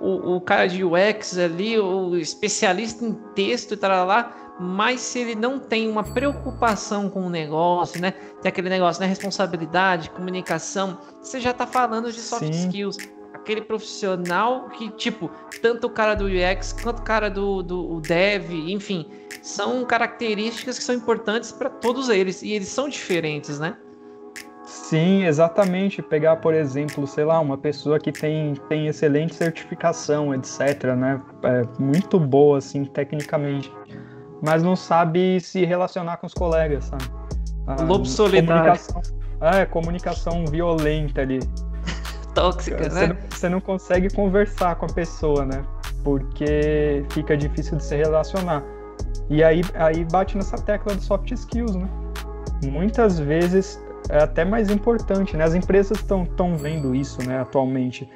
o cara de UX ali, o especialista em texto e tal lá. Mas se ele não tem uma preocupação com o negócio, né? Tem aquele negócio, né? Responsabilidade, comunicação, você já tá falando de soft skills. Aquele profissional que, tipo, tanto o cara do UX quanto o cara do dev, enfim, são características que são importantes para todos eles. E eles são diferentes, né?
Sim, exatamente. Pegar, por exemplo, sei lá, uma pessoa que tem excelente certificação, etc., né? Muito boa, assim, tecnicamente, mas não sabe se relacionar com os colegas, sabe?
Lobo solidário.
Comunicação violenta ali.
Tóxica, né?
Você não consegue conversar com a pessoa, né? porque fica difícil de se relacionar. E aí bate nessa tecla do soft skills, né? Muitas vezes é até mais importante, né? As empresas estão vendo isso, né, atualmente.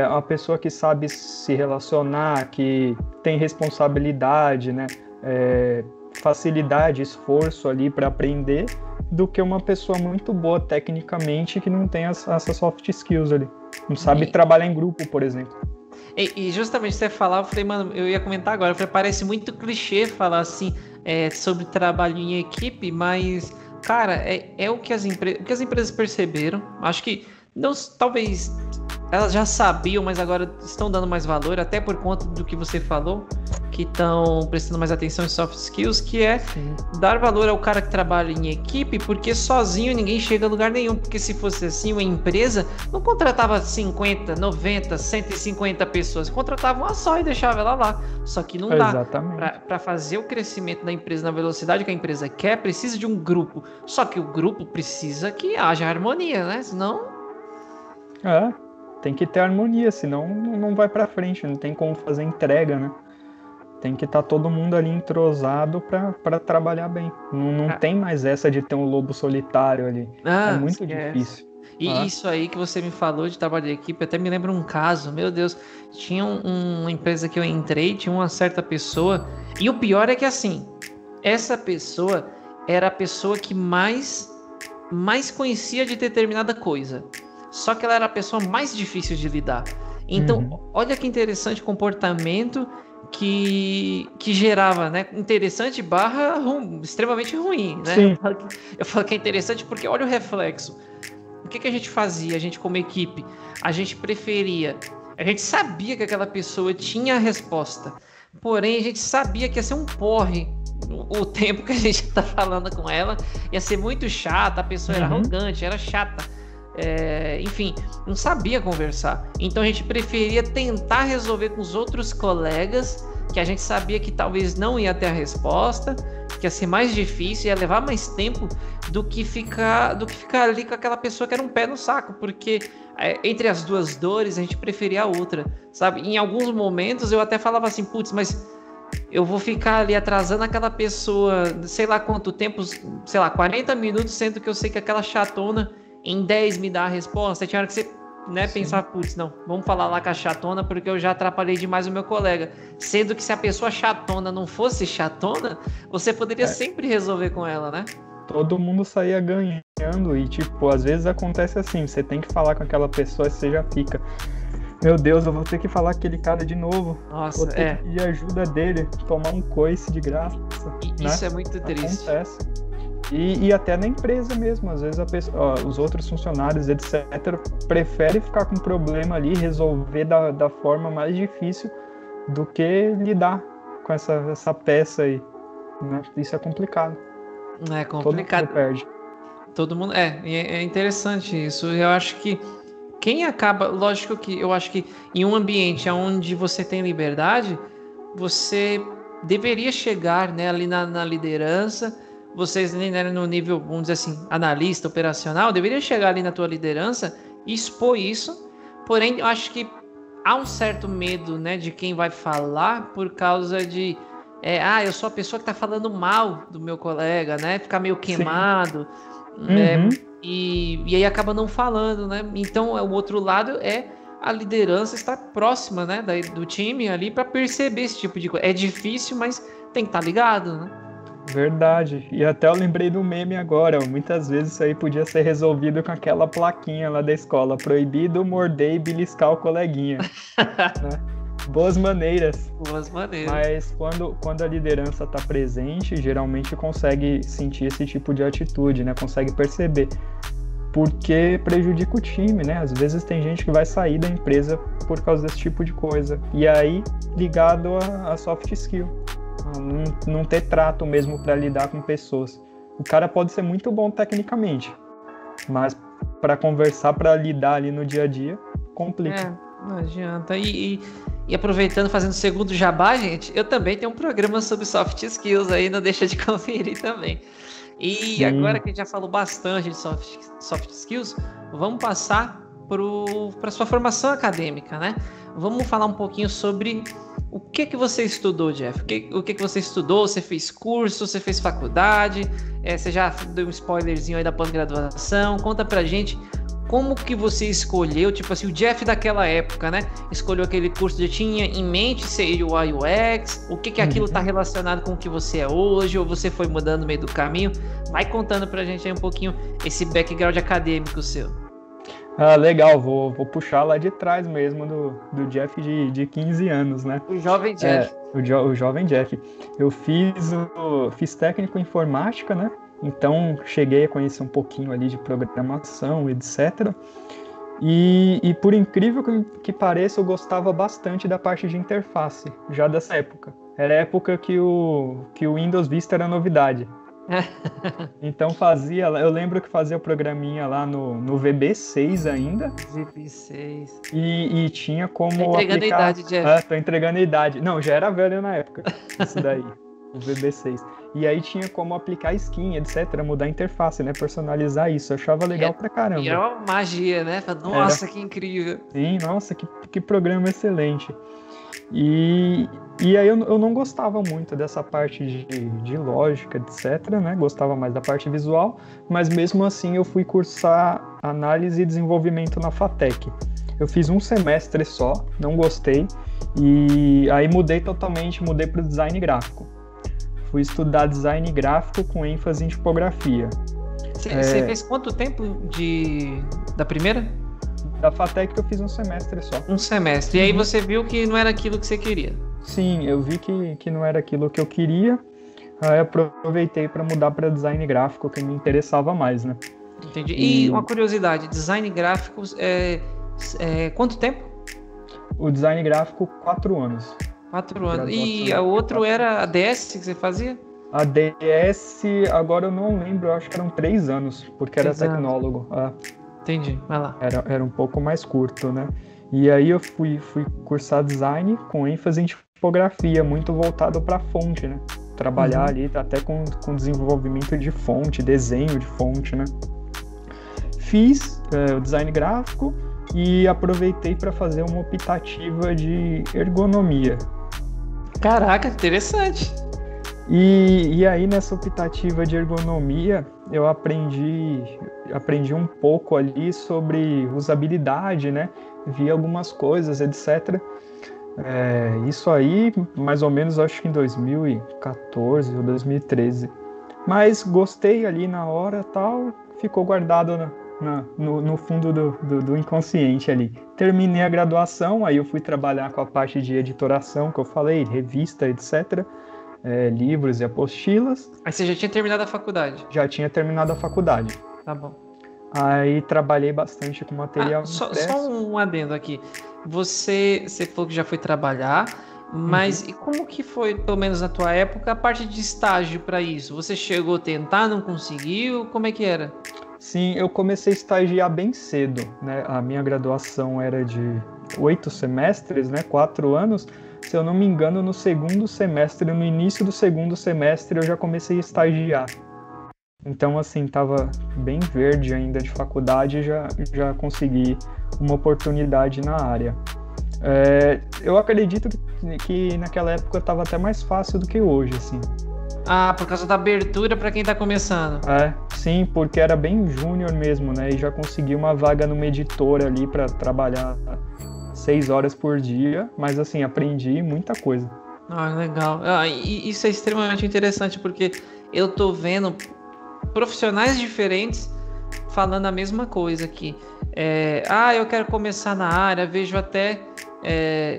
A pessoa que sabe se relacionar, que tem responsabilidade, né? Facilidade, esforço ali para aprender, do que uma pessoa muito boa tecnicamente que não tem essas soft skills ali. Não sabe trabalhar em grupo, por exemplo.
E justamente você falava, eu falei, mano, eu ia comentar agora, eu falei, parece muito clichê falar assim sobre trabalho em equipe, mas, cara, é o que as empresas perceberam. Acho que não, talvez elas já sabiam, mas agora estão dando mais valor, até por conta do que você falou, que estão prestando mais atenção em soft skills, que é dar valor ao cara que trabalha em equipe, porque sozinho ninguém chega a lugar nenhum, porque se fosse assim, uma empresa não contratava 50, 90, 150 pessoas, contratava uma só e deixava ela lá, só que não dá. Para fazer o crescimento da empresa na velocidade que a empresa quer, precisa de um grupo, só que o grupo precisa que haja harmonia, né? Senão...
tem que ter harmonia, senão não vai para frente, não tem como fazer entrega, né? Tem que estar todo mundo ali entrosado para trabalhar bem. Não tem mais essa de ter um lobo solitário ali. É muito difícil.
E isso aí que você me falou de trabalho de equipe, até me lembra um caso, meu Deus, tinha uma empresa que eu entrei, tinha uma certa pessoa, e o pior é que assim, essa pessoa era a pessoa que mais conhecia de determinada coisa. Só que ela era a pessoa mais difícil de lidar. Então, olha que interessante o comportamento que gerava, né? Interessante / extremamente ruim, né?
Sim.
Eu falo que é interessante porque olha o reflexo. O que a gente fazia, a gente como equipe? A gente sabia que aquela pessoa tinha a resposta. Porém, a gente sabia que ia ser um porre. O tempo que a gente tá falando com ela ia ser muito chata, a pessoa era arrogante, era chata. Enfim, não sabia conversar. Então a gente preferia tentar resolver com os outros colegas, que a gente sabia que talvez não ia ter a resposta, que ia ser mais difícil, ia levar mais tempo do que ficar ali com aquela pessoa que era um pé no saco, porque entre as duas dores a gente preferia a outra, sabe? Em alguns momentos eu até falava assim, putz, mas eu vou ficar ali atrasando aquela pessoa, sei lá quanto tempo, sei lá, 40 minutos, sendo que eu sei que aquela chatona em 10 me dá a resposta. Tinha hora que você pensar, putz, não, vamos falar lá com a chatona porque eu já atrapalhei demais o meu colega. Sendo que se a pessoa chatona não fosse chatona, você poderia sempre resolver com ela, né?
Todo mundo saía ganhando e, tipo, às vezes acontece assim, você tem que falar com aquela pessoa e você já fica, meu Deus, eu vou ter que falar com aquele cara de novo.
Nossa,
vou ter que pedir ajuda dele, tomar um coice de graça.
Isso é muito triste.
Acontece. E até na empresa mesmo, às vezes os outros funcionários, etc., preferem ficar com o problema ali, resolver da forma mais difícil do que lidar com essa peça aí. Né? Isso é complicado.
É complicado.
Todo mundo perde.
Todo mundo. É interessante isso. Eu acho que quem acaba. Lógico que eu acho que em um ambiente onde você tem liberdade, você deveria chegar, né, ali na liderança. Vocês nem eram no nível, vamos dizer assim, analista, operacional, deveria chegar ali na tua liderança e expor isso. Porém, eu acho que há um certo medo, né, de quem vai falar por causa de eu sou a pessoa que está falando mal do meu colega, né, ficar meio queimado, e aí acaba não falando, né. Então, o outro lado é a liderança estar próxima, né, do time ali para perceber esse tipo de coisa. É difícil, mas tem que estar ligado, né.
Verdade, e até eu lembrei do meme agora, muitas vezes isso aí podia ser resolvido com aquela plaquinha lá da escola, proibido morder e beliscar o coleguinha, né? Boas maneiras. Mas quando a liderança está presente, geralmente consegue sentir esse tipo de atitude, né? Consegue perceber, porque prejudica o time, né? Às vezes tem gente que vai sair da empresa por causa desse tipo de coisa, e aí ligado a soft skill. Não ter trato mesmo para lidar com pessoas. O cara pode ser muito bom tecnicamente, mas para conversar, para lidar ali no dia a dia, complica.
Não adianta. E aproveitando, fazendo segundo jabá, gente, eu também tenho um programa sobre soft skills aí, não deixa de conferir também. E Sim. Agora que a gente já falou bastante de soft skills, vamos passar para sua formação acadêmica, né? Vamos falar um pouquinho sobre o que você estudou, Jeff? O que você estudou? Você fez curso? Você fez faculdade? Você já deu um spoilerzinho aí da pós-graduação? Conta pra gente como que você escolheu, tipo assim, o Jeff daquela época, né? Escolheu aquele curso, já tinha em mente ser UI UX? O que aquilo tá relacionado com o que você é hoje? Ou você foi mudando no meio do caminho? Vai contando pra gente aí um pouquinho esse background acadêmico seu.
Ah, legal, vou puxar lá de trás mesmo do Jeff de 15 anos, né?
O jovem Jeff.
O jovem Jeff. Eu fiz técnico em informática, né? Então cheguei a conhecer um pouquinho ali de programação, etc. E por incrível que pareça, eu gostava bastante da parte de interface, já dessa época. Era a época que o Windows Vista era novidade. Então eu lembro que fazia o programinha lá no VB6 ainda.
VB6.
E tinha como
tá entregando
aplicar...
a idade, Jeff.
Tô entregando a idade. Não, já era velho na época, isso daí, o VB6. E aí tinha como aplicar skin, etc, mudar a interface, né, personalizar isso. Eu achava legal pra caramba.
E era uma magia, né? Nossa, que incrível.
Sim, nossa, que programa excelente. E aí eu não gostava muito dessa parte de lógica, etc, né? Gostava mais da parte visual, mas mesmo assim eu fui cursar análise e desenvolvimento na FATEC. Eu fiz um semestre só, não gostei, e aí mudei para o design gráfico. Fui estudar design gráfico com ênfase em tipografia.
Você fez quanto tempo da primeira?
Da FATEC eu fiz um semestre só.
Um semestre. E aí você viu que não era aquilo que você queria?
Sim, eu vi que não era aquilo que eu queria. Aí aproveitei para mudar para design gráfico, que me interessava mais, né?
Entendi. E uma curiosidade, design gráfico, quanto tempo?
O design gráfico, 4 anos.
4 anos. E a outro era a DS que você fazia?
A DS, agora eu não lembro, eu acho que eram 3 anos, porque era tecnólogo.
Entendi, vai lá.
Era um pouco mais curto, né? E aí eu fui cursar design com ênfase em tipografia, muito voltado para fonte, né? Trabalhar ali até com desenvolvimento de fonte, desenho de fonte, né? Fiz o design gráfico e aproveitei para fazer uma optativa de ergonomia.
Caraca, interessante!
E aí nessa optativa de ergonomia eu aprendi um pouco ali sobre usabilidade, né? Vi algumas coisas, etc. Isso aí, mais ou menos, acho que em 2014 ou 2013. Mas gostei ali na hora, tal, ficou guardado no fundo do inconsciente ali. Terminei a graduação, aí eu fui trabalhar com a parte de editoração, que eu falei, revista, etc., livros e apostilas.
Aí você já tinha terminado a faculdade?
Já tinha terminado a faculdade.
Tá bom.
Aí trabalhei bastante com material
impresso. Só um adendo aqui. Você falou que já foi trabalhar, mas e como que foi, pelo menos na tua época, a parte de estágio para isso? Você chegou a tentar, não conseguiu? Como é que era?
Sim, eu comecei a estagiar bem cedo, né? A minha graduação era de 8 semestres, né? 4 anos. Se eu não me engano, no segundo semestre, no início do segundo semestre, eu já comecei a estagiar. Então, assim, estava bem verde ainda de faculdade e já consegui uma oportunidade na área. Eu acredito que naquela época estava até mais fácil do que hoje, assim.
Por causa da abertura para quem está começando.
Sim, porque era bem júnior mesmo, né? E já consegui uma vaga numa editora ali para trabalhar 6 horas por dia, mas assim, aprendi muita coisa.
Legal. E isso é extremamente interessante, porque eu tô vendo profissionais diferentes falando a mesma coisa aqui. Eu quero começar na área, vejo até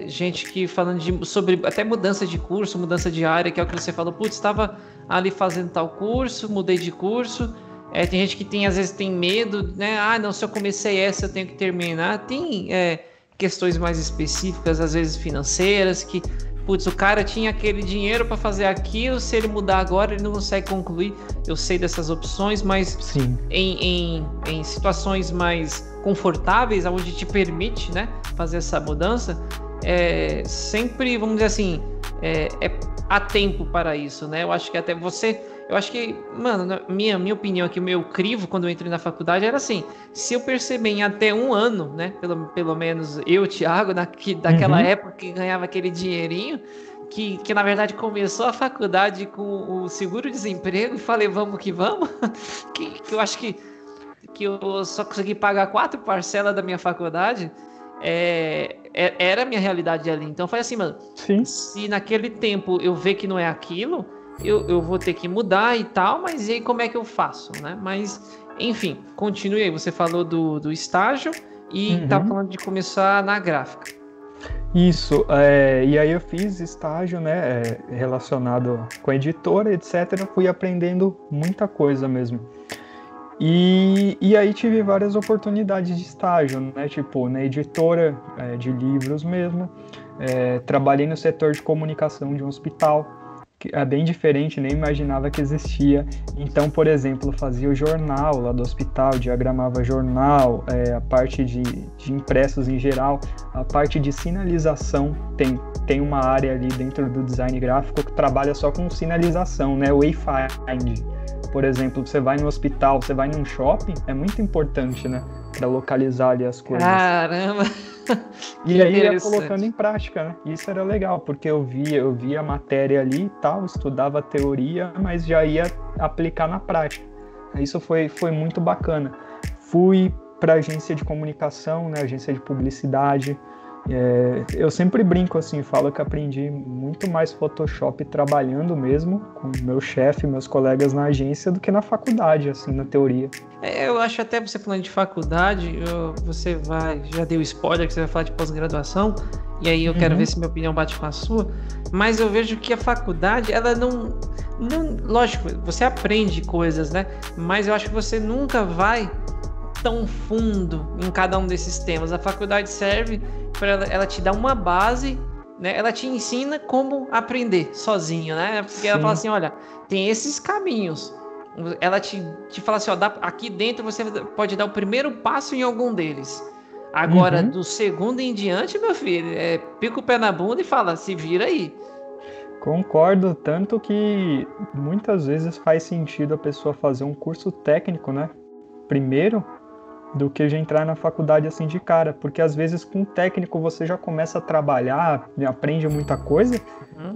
gente que falando sobre até mudança de curso, mudança de área, que é o que você falou, estava ali fazendo tal curso, mudei de curso. Tem gente que às vezes tem medo, né? Não, se eu comecei essa, eu tenho que terminar. Tem questões mais específicas, às vezes financeiras, que o cara tinha aquele dinheiro para fazer aquilo, se ele mudar agora ele não consegue concluir. Eu sei dessas opções, mas
sim,
em situações mais confortáveis, onde te permite, né, fazer essa mudança, sempre, vamos dizer assim, há tempo para isso, né? Eu acho que até você Eu acho que, mano, na minha opinião aqui, o meu crivo quando eu entrei na faculdade era assim, se eu perceber em até um ano, né, pelo menos eu, Thiago, daquela época que ganhava aquele dinheirinho, que na verdade começou a faculdade com o seguro-desemprego e falei, vamos que vamos, que eu acho que eu só consegui pagar 4 parcelas da minha faculdade, era a minha realidade ali. Então foi assim, mano,
Sim.
Se naquele tempo eu ver que não é aquilo, eu vou ter que mudar e tal, mas e aí como é que eu faço, né? Mas, enfim, continue aí. Você falou do estágio e tá falando de começar na gráfica.
Isso, e aí eu fiz estágio, né, relacionado com a editora, etc. Fui aprendendo muita coisa mesmo. E aí tive várias oportunidades de estágio, né, tipo na editora de livros mesmo. Trabalhei no setor de comunicação de um hospital, que é bem diferente, nem imaginava que existia. Então, por exemplo, fazia o jornal lá do hospital, diagramava jornal, a parte de impressos em geral, a parte de sinalização, tem uma área ali dentro do design gráfico que trabalha só com sinalização, né, wayfind. Por exemplo, você vai no hospital, você vai num shopping, é muito importante, né, para localizar ali as coisas.
Caramba!
E aí ia colocando em prática, né? Isso era legal, porque eu via a matéria ali e tal, estudava a teoria, mas já ia aplicar na prática. Isso foi muito bacana. Fui para agência de comunicação, né? Agência de publicidade. Eu sempre brinco assim, falo que aprendi muito mais Photoshop trabalhando mesmo com meu chefe, meus colegas na agência do que na faculdade, assim, na teoria.
Eu acho até você falando de faculdade, você já deu spoiler que você vai falar de pós-graduação, e aí eu quero ver se minha opinião bate com a sua, mas eu vejo que a faculdade, ela não, lógico, você aprende coisas, né? Mas eu acho que você nunca vai tão fundo em cada um desses temas. A faculdade serve para ela te dar uma base, né? Ela te ensina como aprender sozinho, né? Porque ela fala assim, olha, tem esses caminhos. Ela te fala assim, ó, aqui dentro você pode dar o primeiro passo em algum deles. Agora, do segundo em diante, meu filho, pica o pé na bunda e fala, se vira aí.
Concordo, tanto que muitas vezes faz sentido a pessoa fazer um curso técnico, né? Primeiro, do que já entrar na faculdade assim de cara, porque às vezes com o técnico você já começa a trabalhar, aprende muita coisa,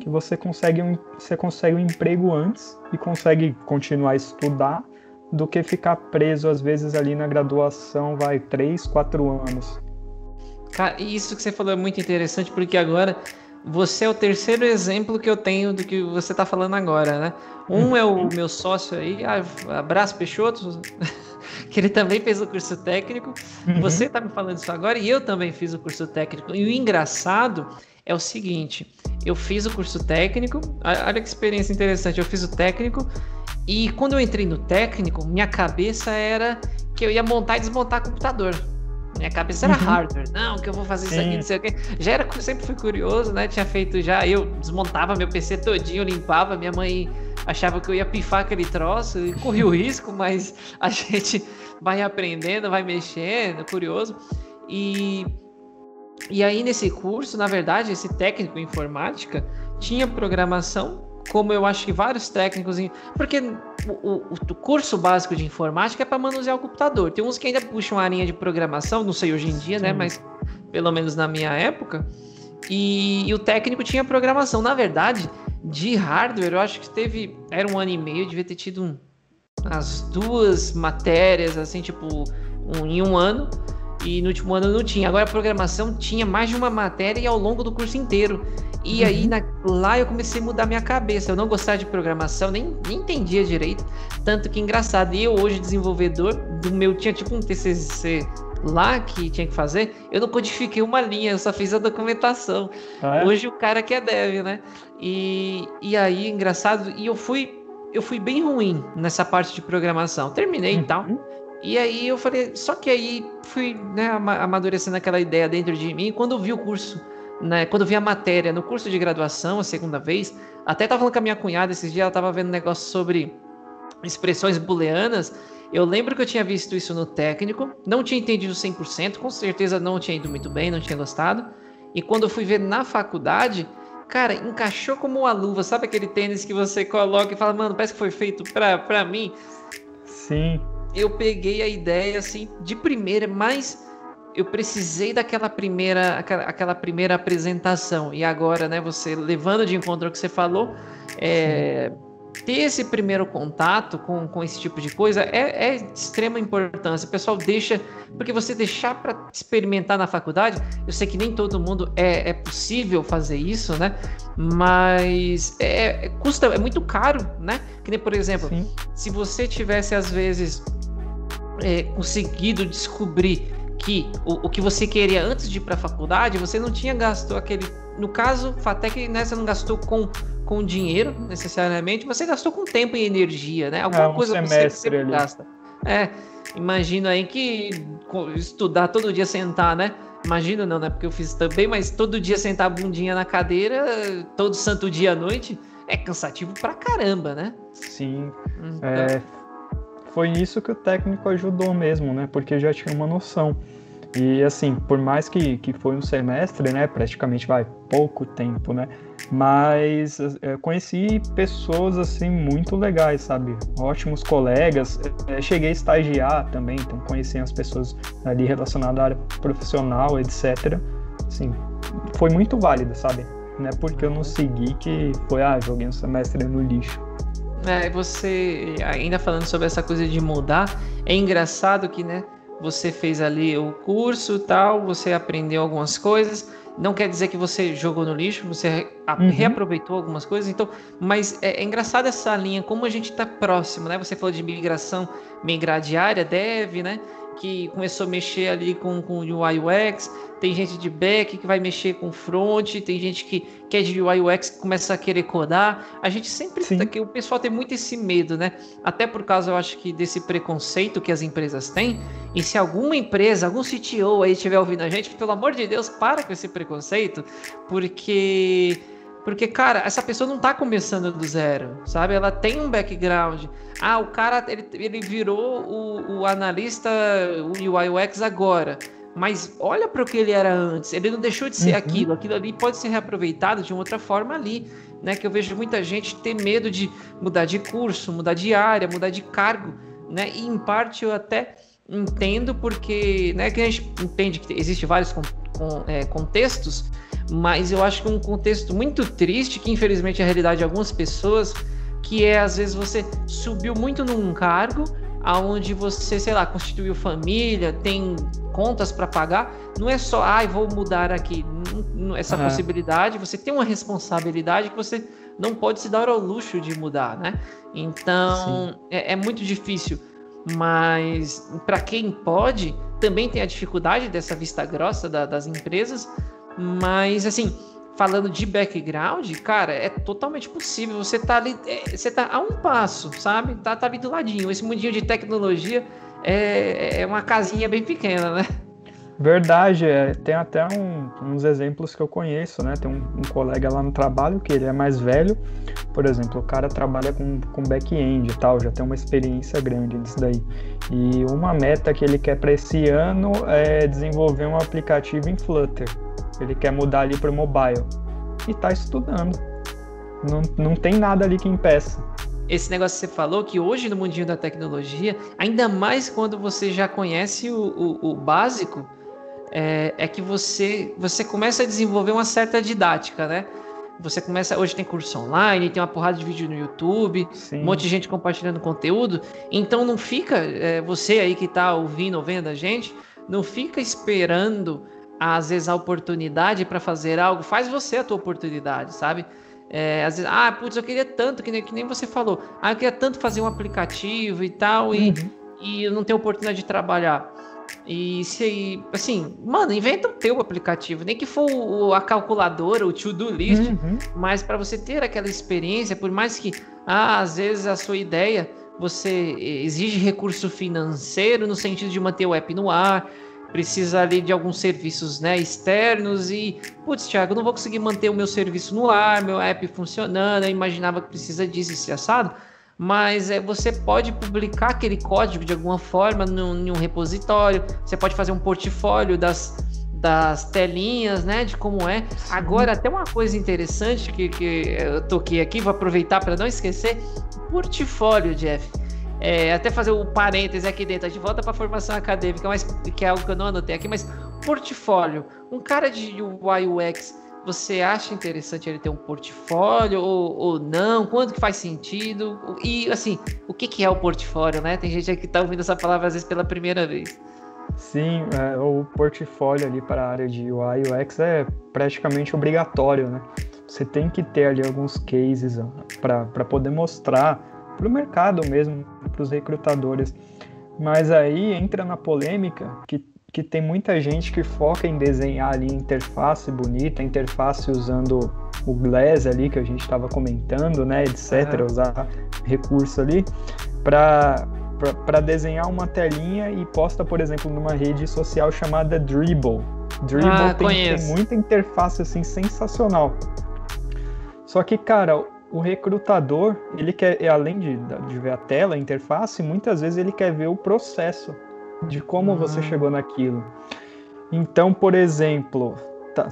que você consegue um emprego antes e consegue continuar a estudar, do que ficar preso às vezes ali na graduação, 3, 4 anos.
Cara, isso que você falou é muito interessante, porque agora você é o terceiro exemplo que eu tenho do que você está falando agora, né? Um é o meu sócio aí, abraço Peixoto, que ele também fez o curso técnico. Você está me falando isso agora e eu também fiz o curso técnico. E o engraçado é o seguinte, eu fiz o curso técnico, olha que experiência interessante, eu fiz o técnico e quando eu entrei no técnico, minha cabeça era que eu ia montar e desmontar computador. Minha cabeça era hardware, não, que eu vou fazer isso aqui, não sei o quê. Sempre fui curioso, né? Tinha feito eu desmontava meu PC todinho, limpava, minha mãe achava que eu ia pifar aquele troço e corria o risco, mas a gente vai aprendendo, vai mexendo, curioso. E aí nesse curso, na verdade, esse técnico em informática tinha programação, como eu acho que vários técnicos... Porque o curso básico de informática é para manusear o computador. Tem uns que ainda puxam a linha de programação, não sei hoje em dia, né? Mas pelo menos na minha época. E o técnico tinha programação. Na verdade, de hardware, eu acho que era 1 ano e meio, devia ter tido as 2 matérias, assim, tipo, em 1 ano. E no último ano não tinha. Agora a programação tinha mais de uma matéria e ao longo do curso inteiro. E aí lá eu comecei a mudar minha cabeça. Eu não gostava de programação, nem entendia direito. Tanto que engraçado, eu hoje desenvolvedor do meu, tinha tipo um TCC lá que tinha que fazer, eu não codifiquei uma linha, eu só fiz a documentação. Hoje o cara que é dev, né? E aí, engraçado, e eu fui bem ruim nessa parte de programação. Terminei e tal. E aí eu falei, só que aí fui, né, amadurecendo aquela ideia dentro de mim. Quando eu vi o curso, né, quando eu vi a matéria no curso de graduação, a segunda vez, até tava falando com a minha cunhada esses dias, ela tava vendo um negócio sobre expressões booleanas. Eu lembro que eu tinha visto isso no técnico, não tinha entendido 100%, com certeza não tinha ido muito bem, não tinha gostado. E quando eu fui ver na faculdade, cara, encaixou como uma luva. Sabe aquele tênis que você coloca e fala, mano, parece que foi feito pra mim?
Sim.
Eu peguei a ideia, assim, de primeira, mas eu precisei daquela aquela primeira apresentação. E agora, né, você levando de encontro ao que você falou, ter esse primeiro contato com esse tipo de coisa é de extrema importância. O pessoal deixa, porque você deixar para experimentar na faculdade, eu sei que nem todo mundo é possível fazer isso, né? Mas custa, é muito caro, né? Que nem, por exemplo,
Sim.
Se você tivesse, às vezes, conseguido descobrir que o que você queria antes de ir para a faculdade, você não tinha gasto aquele... No caso, Fatec, né, você não gastou com dinheiro, necessariamente, você gastou com tempo e energia, né? Alguma coisa você sempre gasta. Imagino aí que estudar todo dia, sentar, né? Imagino não, né? Porque eu fiz também, mas todo dia sentar a bundinha na cadeira, todo santo dia à noite, é cansativo pra caramba, né?
Sim. Então... Foi isso que o técnico ajudou mesmo, né? Porque já tinha uma noção. E assim, por mais que foi um semestre, né? Praticamente pouco tempo, né? Mas conheci pessoas assim muito legais, sabe? Ótimos colegas. Cheguei a estagiar também, então conheci as pessoas ali relacionadas à área profissional, etc. Assim, foi muito válido, sabe? Não é porque eu não segui que foi, joguei um semestre no lixo.
Você, ainda falando sobre essa coisa de mudar, é engraçado que, né, você fez ali o curso e tal, você aprendeu algumas coisas, não quer dizer que você jogou no lixo, você reaproveitou algumas coisas, então, mas é engraçado essa linha, como a gente tá próximo, né, você falou de migrar de área, dev, né, que começou a mexer ali com UI UX, tem gente de back que vai mexer com front, tem gente que é de UI UX que começa a querer codar. A gente sempre o pessoal tem muito esse medo, né? Até por causa, eu acho que desse preconceito que as empresas têm. E se alguma empresa, algum CTO aí estiver ouvindo a gente, pelo amor de Deus, para com esse preconceito, porque, cara, essa pessoa não tá começando do zero, sabe? Ela tem um background. O cara, ele virou o analista, o UI UX agora. Mas olha para o que ele era antes. Ele não deixou de ser aquilo. Aquilo ali pode ser reaproveitado de uma outra forma ali, né? Que eu vejo muita gente ter medo de mudar de curso, mudar de área, mudar de cargo, né? E em parte eu até entendo porque, né, que a gente entende que existe vários contextos, mas eu acho que um contexto muito triste, que infelizmente é a realidade de algumas pessoas, que é às vezes você subiu muito num cargo aonde você, sei lá, constituiu família, tem contas para pagar, não é só, vou mudar aqui, essa possibilidade, você tem uma responsabilidade que você não pode se dar ao luxo de mudar, né? Então, é muito difícil, mas para quem pode, também tem a dificuldade dessa vista grossa das empresas, mas assim, falando de background, cara, é totalmente possível. Você tá ali, você tá a um passo, sabe? Tá ali do ladinho. Esse mundinho de tecnologia é uma casinha bem pequena, né?
Verdade, tem até uns exemplos que eu conheço, né? Tem um colega lá no trabalho que ele é mais velho, por exemplo, o cara trabalha com back-end e tal, já tem uma experiência grande nisso daí. E uma meta que ele quer para esse ano é desenvolver um aplicativo em Flutter. Ele quer mudar ali para o mobile. E tá estudando. Não tem nada ali que impeça.
Esse negócio que você falou, que hoje no mundinho da tecnologia, ainda mais quando você já conhece o básico, é que você começa a desenvolver uma certa didática, né? Você começa... Hoje tem curso online, tem uma porrada de vídeo no YouTube, um monte de gente compartilhando conteúdo. Então não fica... você aí que tá ouvindo ou vendo a gente, não fica esperando... às vezes a oportunidade para fazer algo, faz você a tua oportunidade, sabe? Às vezes, putz, eu queria tanto, que nem você falou, eu queria tanto fazer um aplicativo e tal, e eu não tenho oportunidade de trabalhar. E se, assim, mano, inventa o teu aplicativo, nem que for a calculadora, o to-do list, mas para você ter aquela experiência, por mais que, às vezes a sua ideia, você exige recurso financeiro no sentido de manter o app no ar, precisa ali de alguns serviços, né, externos e, putz, Thiago, eu não vou conseguir manter o meu serviço no ar, meu app funcionando, eu imaginava que precisa disso, esse assado, mas você pode publicar aquele código de alguma forma em um repositório, você pode fazer um portfólio das telinhas, né, de como é. Agora, até uma coisa interessante que eu toquei aqui, vou aproveitar para não esquecer, portfólio, Jeff. Até fazer um parêntese aqui dentro, a gente volta para a formação acadêmica, mas, que é algo que eu não anotei aqui, mas portfólio, um cara de UI UX, você acha interessante ele ter um portfólio ou não? Quando que faz sentido? E, assim, o que é o portfólio, né? Tem gente aqui que está ouvindo essa palavra às vezes pela primeira vez.
Sim, o portfólio ali para a área de UI e UX é praticamente obrigatório, né? Você tem que ter ali alguns cases para poder mostrar para o mercado mesmo, para os recrutadores. Mas aí entra na polêmica que tem muita gente que foca em desenhar ali interface bonita, interface usando o Glass ali que a gente estava comentando, né, etc., usar recurso ali para desenhar uma telinha e posta, por exemplo, numa rede social chamada Dribbble. Dribbble tem muita interface assim sensacional. Só que, cara, o recrutador, ele quer, além de ver a tela, a interface, muitas vezes ele quer ver o processo de como você chegou naquilo. Então, por exemplo,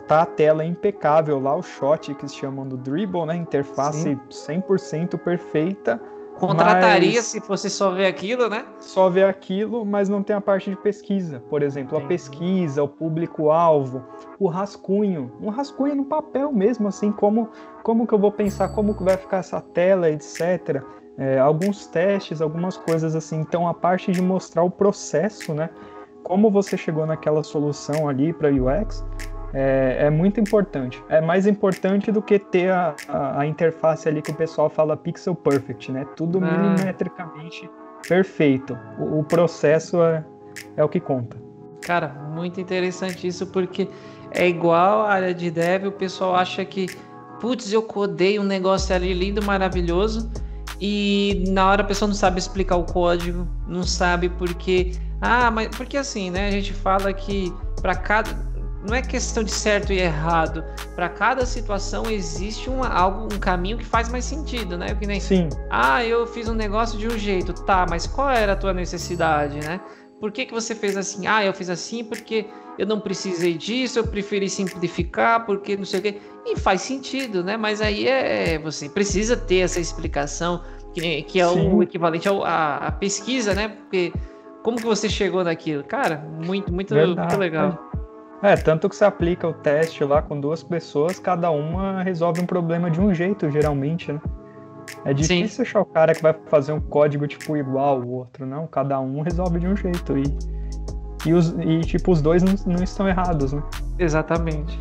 tá a tela impecável lá, o shot que se chamam do Dribbble, né? Interface 100% perfeita.
Contrataria se fosse só ver aquilo, né?
Só ver aquilo, mas não tem a parte de pesquisa. Por exemplo, a pesquisa, o público-alvo, o rascunho. Um rascunho no papel mesmo, assim, como que eu vou pensar, como que vai ficar essa tela, etc. Alguns testes, algumas coisas assim. Então, a parte de mostrar o processo, né? Como você chegou naquela solução ali para UX, é muito importante. É mais importante do que ter a interface ali que o pessoal fala pixel perfect, né? Tudo milimetricamente perfeito. O processo é o que conta.
Cara, muito interessante isso, porque é igual a área de dev, o pessoal acha que, putz, eu codei um negócio ali lindo, maravilhoso, e na hora a pessoa não sabe explicar o código, não sabe porque... mas porque assim, né? A gente fala que para cada... Não é questão de certo e errado. Para cada situação existe um caminho que faz mais sentido, né? Que nem,
sim.
Eu fiz um negócio de um jeito, tá, mas qual era a tua necessidade, né? Por que você fez assim? Eu fiz assim porque eu não precisei disso, eu preferi simplificar, porque não sei o quê. E faz sentido, né? Mas aí você precisa ter essa explicação, que é o equivalente à pesquisa, né? Porque como que você chegou naquilo? Cara, muito legal.
Tanto que você aplica o teste lá com 2 pessoas, cada uma resolve um problema de um jeito, geralmente, né? É difícil achar o cara que vai fazer um código, tipo, igual ao outro, não? Cada um resolve de um jeito os dois não estão errados, né?
Exatamente.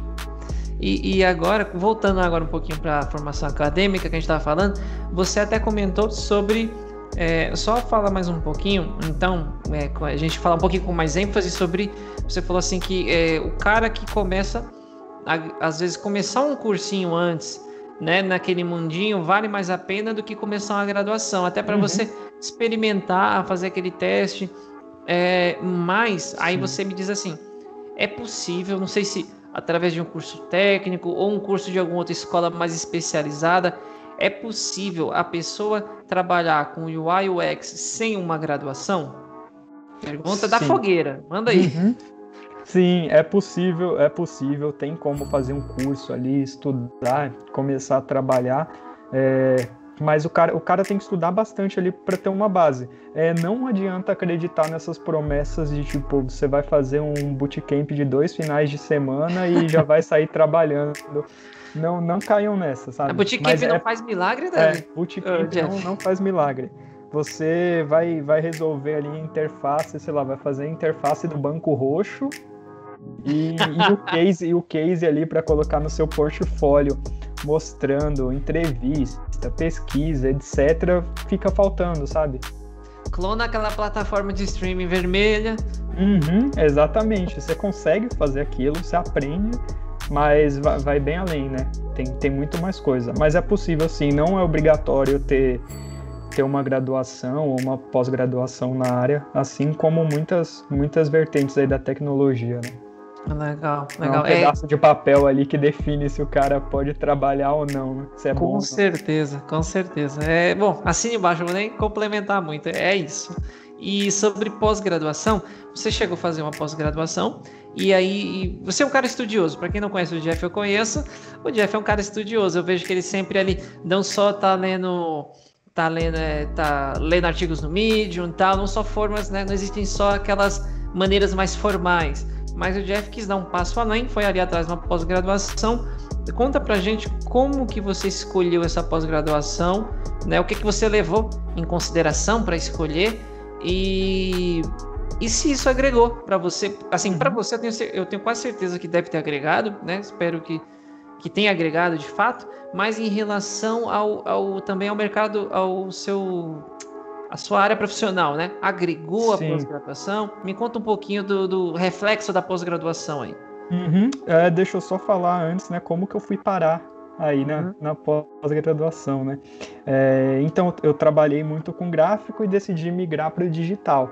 E agora, voltando um pouquinho para a formação acadêmica que a gente estava falando, você até comentou sobre... só fala mais um pouquinho, então, a gente fala um pouquinho com mais ênfase sobre... Você falou assim que o cara que começa, às vezes, começar um cursinho antes, né, naquele mundinho, vale mais a pena do que começar uma graduação, até para você experimentar, fazer aquele teste. Mas aí você me diz assim, é possível, não sei se através de um curso técnico ou um curso de alguma outra escola mais especializada, é possível a pessoa trabalhar com UI UX sem uma graduação? Pergunta da fogueira, manda aí.
Sim, é possível, tem como fazer um curso ali, estudar, começar a trabalhar, mas o cara tem que estudar bastante ali para ter uma base. Não adianta acreditar nessas promessas de tipo, você vai fazer um bootcamp de 2 finais de semana e já vai sair trabalhando. Não caiam nessa, sabe?
A bootcamp não faz milagre, né?
Bootcamp não faz milagre. Você vai resolver ali a interface, sei lá, vai fazer a interface do banco roxo e o case ali para colocar no seu portfólio, mostrando entrevista, pesquisa, etc., fica faltando, sabe?
Clona aquela plataforma de streaming vermelha.
Exatamente, você consegue fazer aquilo, você aprende, mas vai bem além, né? Tem muito mais coisa. Mas é possível sim, não é obrigatório ter uma graduação ou uma pós-graduação na área, assim como muitas vertentes aí da tecnologia, né?
Legal,
Não é
legal.
um pedaço de papel ali que define se o cara pode trabalhar ou não, né? Se é bom
Com
ou não.
certeza, com certeza. Bom, assine embaixo, eu vou nem complementar muito, é isso. E sobre pós-graduação, você chegou a fazer uma pós-graduação, e aí você é um cara estudioso. Para quem não conhece o Jeff, eu conheço. O Jeff é um cara estudioso, eu vejo que ele sempre ali não só tá lendo artigos no Medium, tal, não só formas, né? Não existem só aquelas maneiras mais formais. Mas o Jeff quis dar um passo além, foi ali atrás de uma pós-graduação. Conta pra gente como que você escolheu essa pós-graduação, né? O que você levou em consideração para escolher e se isso agregou para você. Assim, para você eu tenho quase certeza que deve ter agregado, né? Espero que tenha agregado de fato, mas em relação também ao mercado, a sua área profissional, né? Agregou a pós-graduação? Me conta um pouquinho do reflexo da pós-graduação aí.
Deixa eu só falar antes, né, como que eu fui parar aí na pós-graduação, né? Então, eu trabalhei muito com gráfico e decidi migrar para o digital.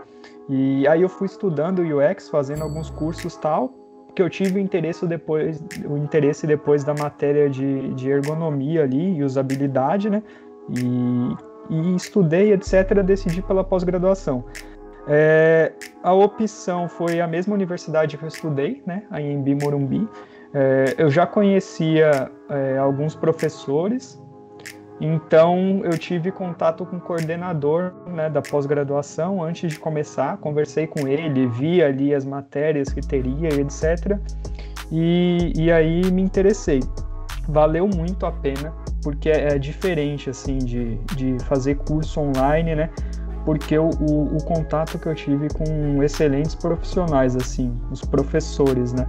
E aí eu fui estudando UX, fazendo alguns cursos tal, que eu tive o interesse depois da matéria de ergonomia ali e usabilidade, né? E estudei, etc., decidi pela pós-graduação. A opção foi a mesma universidade que eu estudei, né, a Anhembi Morumbi. Eu já conhecia alguns professores, então eu tive contato com o coordenador, né, da pós-graduação antes de começar, conversei com ele, vi ali as matérias que teria, etc. E aí me interessei. Valeu muito a pena, porque é diferente assim de fazer curso online, né? Porque o contato que eu tive com excelentes profissionais, assim, os professores, né?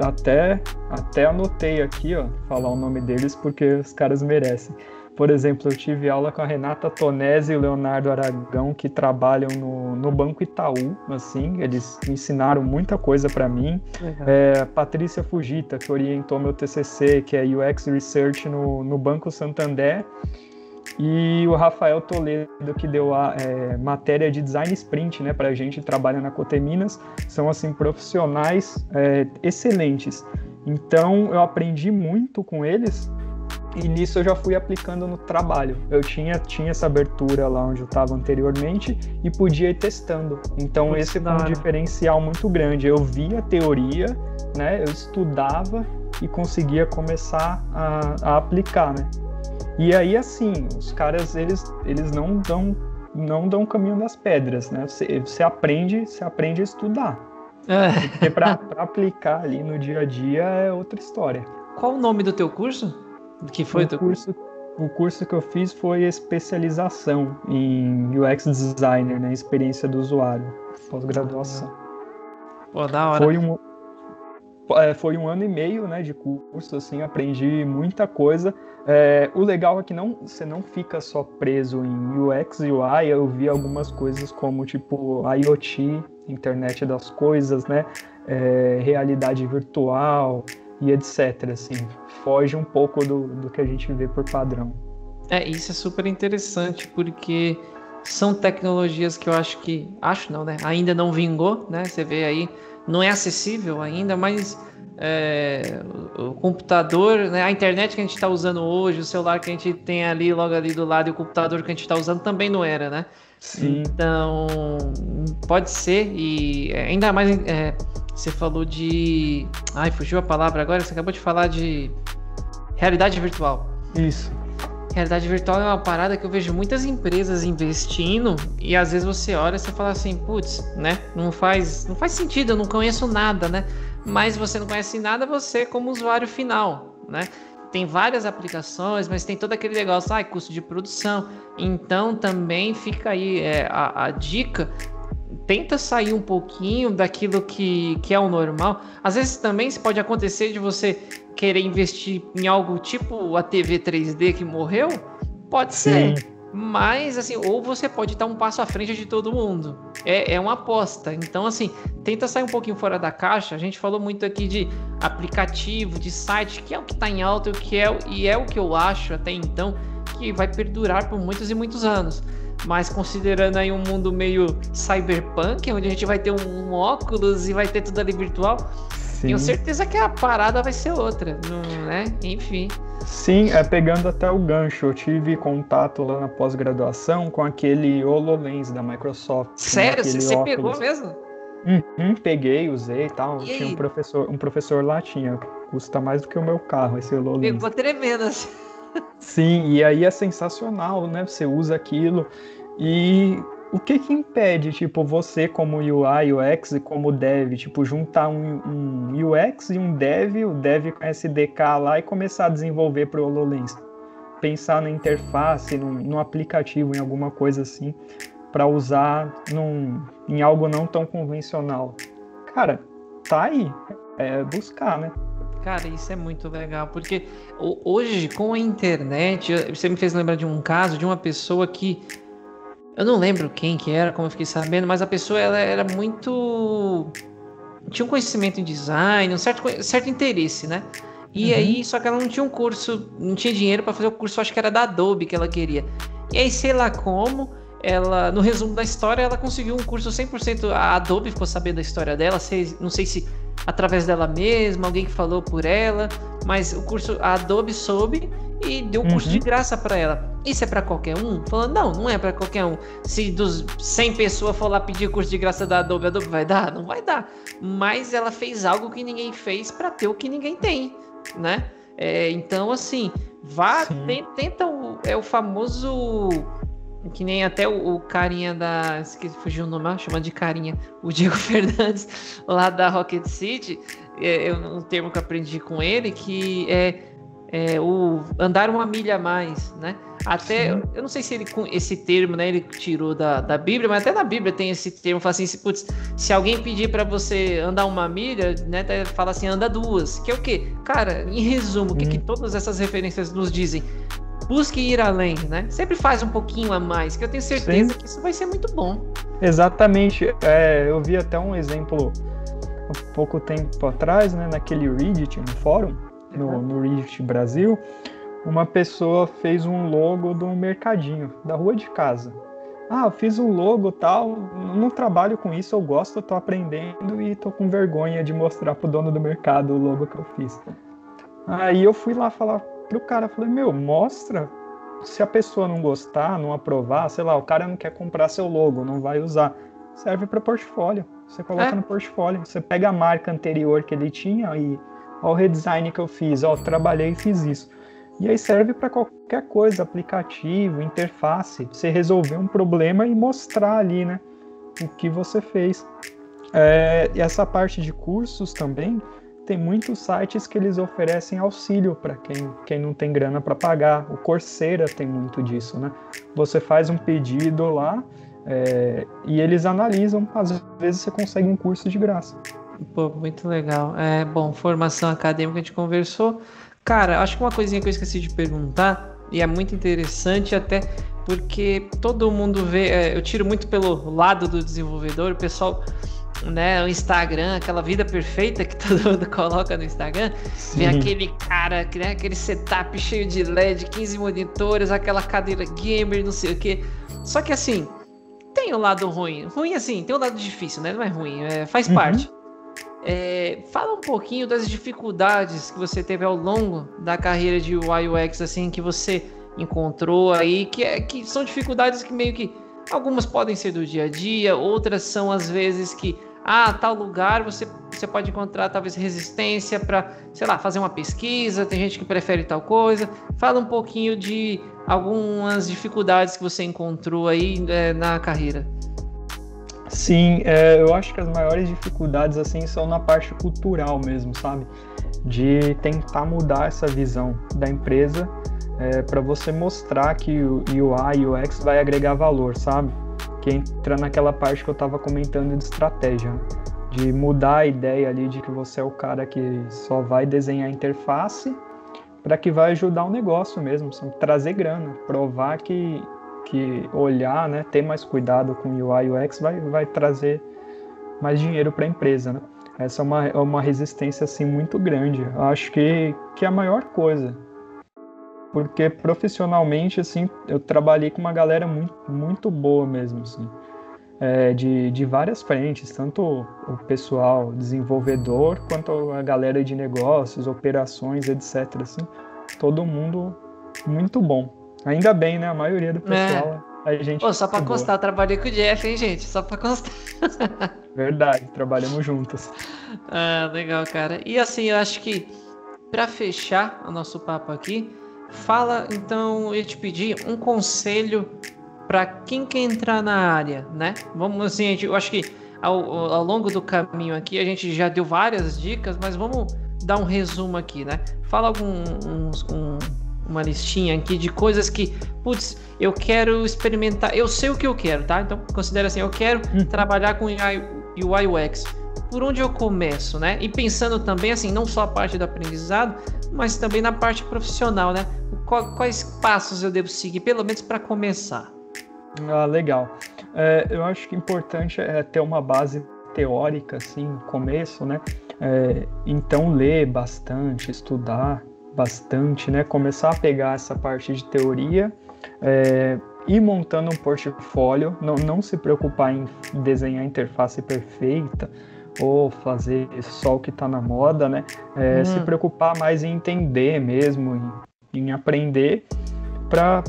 Até anotei aqui, ó, falar o nome deles, porque os caras merecem. Por exemplo, eu tive aula com a Renata Tonesi e o Leonardo Aragão, que trabalham no Banco Itaú, assim, eles ensinaram muita coisa para mim. Patrícia Fujita, que orientou meu TCC, que é UX Research no Banco Santander, e o Rafael Toledo, que deu a matéria de Design Sprint, né, pra gente, trabalha na Coteminas, são, assim, profissionais excelentes. Então, eu aprendi muito com eles, e nisso eu já fui aplicando no trabalho. Eu tinha essa abertura lá onde eu estava anteriormente e podia ir testando. Então esse foi um diferencial muito grande. Eu via a teoria, né? Eu estudava e conseguia começar a aplicar, né? E aí, assim, os caras, eles não dão o caminho das pedras, né? Você aprende a estudar. Porque para aplicar ali no dia a dia é outra história.
Qual o nome do teu curso? Que foi
o curso que eu fiz foi especialização em UX Designer, né? Experiência do usuário, pós-graduação.
Pô, da hora.
Foi um ano e meio, né, de curso, assim, aprendi muita coisa. O legal é que você não fica só preso em UX e UI. Eu vi algumas coisas como, tipo, IoT, internet das coisas, né? Realidade virtual e etc, assim, foge um pouco do que a gente vê por padrão.
Isso é super interessante, porque são tecnologias que eu acho não, né? Ainda não vingou, né? Você vê aí, não é acessível ainda, mas o computador, né? A internet que a gente está usando hoje, o celular que a gente tem ali, logo ali do lado, e o computador que a gente está usando também não era, né?
Sim.
Então, pode ser, e ainda mais... Você falou de... fugiu a palavra agora. Você acabou de falar de realidade virtual.
Isso.
Realidade virtual é uma parada que eu vejo muitas empresas investindo e às vezes você olha e você fala assim, putz, né? Não faz sentido, eu não conheço nada, né? Mas você não conhece nada, você como usuário final, né? Tem várias aplicações, mas tem todo aquele negócio, custo de produção. Então também fica aí a dica... Tenta sair um pouquinho daquilo que é o normal. Às vezes também pode acontecer de você querer investir em algo tipo a TV 3D que morreu. Pode ser.
Sim.
Mas, assim, ou você pode estar um passo à frente de todo mundo. É uma aposta. Então, assim, tenta sair um pouquinho fora da caixa. A gente falou muito aqui de aplicativo, de site, que é o que está em alta, e é o que eu acho até então que vai perdurar por muitos e muitos anos. mas considerando aí um mundo meio cyberpunk, onde a gente vai ter um óculos e vai ter tudo ali virtual,
Sim.
tenho certeza que a parada vai ser outra, né? Enfim.
Sim, pegando até o gancho, eu tive contato lá na pós-graduação com aquele HoloLens da Microsoft.
Sério? Você
óculos.
pegou mesmo?
Peguei, usei e tal.
E
tinha
aí?
um professor lá, custa mais do que o meu carro, esse HoloLens.
Pegou tremendo assim.
Sim, e aí é sensacional, né? Você usa aquilo e o que impede, tipo, você como UI, UX e como dev, tipo, juntar um UX e um dev, o dev com SDK lá e começar a desenvolver para o HoloLens? Pensar na interface, num aplicativo, em alguma coisa assim, para usar em algo não tão convencional. Cara, tá aí, é buscar, né?
Cara, isso é muito legal, porque hoje, com a internet, você me fez lembrar de um caso de uma pessoa que, eu não lembro quem que era, como eu fiquei sabendo, mas a pessoa ela era muito... tinha um conhecimento em design, um certo interesse, né? E aí, só que ela não tinha um curso, não tinha dinheiro para fazer o curso, acho que era da Adobe que ela queria. E aí, sei lá como, ela, no resumo da história, ela conseguiu um curso 100%, a Adobe ficou sabendo da história dela, não sei se através dela mesma, alguém que falou por ela, mas o curso, a Adobe soube e deu um curso de graça para ela. Isso é para qualquer um? Falando, não é para qualquer um. Se dos 100 pessoas for lá pedir curso de graça da Adobe, a Adobe vai dar? Não vai dar. Mas ela fez algo que ninguém fez para ter o que ninguém tem, né? Então, assim, tenta o famoso... Que nem até o carinha da... Esqueci, fugiu o nome, chama de carinha. O Diego Fernandes, lá da Rocket City. Um termo que eu aprendi com ele, que é o andar uma milha a mais, né? Até, eu não sei se ele com esse termo, né, ele tirou da Bíblia, mas até na Bíblia tem esse termo, fala assim, se alguém pedir para você andar uma milha, né, fala assim, anda duas, que é o quê? Cara, em resumo, o que todas essas referências nos dizem? Busque ir além, né? Sempre faz um pouquinho a mais, que eu tenho certeza que isso vai ser muito bom.
Exatamente. Eu vi até um exemplo há pouco tempo atrás, né, naquele Reddit, no fórum, no Reddit Brasil, uma pessoa fez um logo de um mercadinho, da rua de casa. Eu fiz um logo tal, não trabalho com isso, eu gosto, eu tô aprendendo e tô com vergonha de mostrar pro dono do mercado o logo que eu fiz. Aí eu fui lá falar pro cara, falei, mostra, se a pessoa não gostar, não aprovar, sei lá, o cara não quer comprar seu logo, não vai usar, serve para portfólio, você coloca no portfólio, você pega a marca anterior que ele tinha e ó o redesign que eu fiz, trabalhei e fiz isso. E aí serve para qualquer coisa, aplicativo, interface, você resolver um problema e mostrar ali, né, o que você fez. E essa parte de cursos também, tem muitos sites que eles oferecem auxílio para quem não tem grana para pagar. O Coursera tem muito disso, né? Você faz um pedido lá e eles analisam, às vezes você consegue um curso de graça.
Pô, muito legal. Bom, formação acadêmica a gente conversou. Cara, acho que uma coisinha que eu esqueci de perguntar, e é muito interessante até porque todo mundo vê, eu tiro muito pelo lado do desenvolvedor, o pessoal... né, o Instagram, aquela vida perfeita que todo mundo coloca no Instagram, vê aquele cara, né, aquele setup cheio de LED, 15 monitores, aquela cadeira gamer, não sei o que. Só que assim, tem o lado ruim. Ruim assim, tem o lado difícil, né? Não é ruim, faz parte. Fala um pouquinho das dificuldades que você teve ao longo da carreira de UI UX, assim, que você encontrou aí, que são dificuldades que meio que algumas podem ser do dia a dia, outras são às vezes que tal lugar você pode encontrar talvez resistência para, sei lá, fazer uma pesquisa, tem gente que prefere tal coisa. Fala um pouquinho de algumas dificuldades que você encontrou aí na carreira.
Sim, eu acho que as maiores dificuldades assim são na parte cultural mesmo, sabe? De tentar mudar essa visão da empresa para você mostrar que o UI e o UX vai agregar valor, sabe? Que entra naquela parte que eu estava comentando de estratégia, né? De mudar a ideia ali de que você é o cara que só vai desenhar a interface para que vai ajudar o negócio mesmo, sabe? Trazer grana, provar que olhar, né, ter mais cuidado com UI e UX vai trazer mais dinheiro para a empresa, né? Essa é uma resistência assim muito grande. Eu acho que é a maior coisa. porque profissionalmente, assim, eu trabalhei com uma galera muito, muito boa mesmo, assim, de várias frentes, tanto o pessoal desenvolvedor, quanto a galera de negócios, operações, etc, assim, todo mundo muito bom. Ainda bem, né? A maioria do pessoal, a gente
Pô, só pra
é boa.
constar, eu trabalhei com o Jeff, hein, gente? Só pra constar.
Verdade, trabalhamos juntos.
Ah, legal, cara. E assim, eu acho que pra fechar o nosso papo aqui, fala, então, eu ia te pedir um conselho para quem quer entrar na área, né? Vamos assim, eu acho que ao longo do caminho aqui a gente já deu várias dicas, mas vamos dar um resumo aqui, né? Fala uma listinha aqui de coisas que, putz, eu quero experimentar, eu sei o que eu quero, tá? Então considera assim, eu quero trabalhar com UI UX. Por onde eu começo, né? E pensando também assim, não só a parte do aprendizado, mas também na parte profissional, né? Quais passos eu devo seguir, pelo menos para começar?
Ah, legal. Eu acho que importante é ter uma base teórica, assim, no começo, né? Então, ler bastante, estudar bastante, né? Começar a pegar essa parte de teoria, ir montando um portfólio, não se preocupar em desenhar a interface perfeita ou fazer só o que está na moda, né? Se preocupar mais em entender mesmo, em aprender, para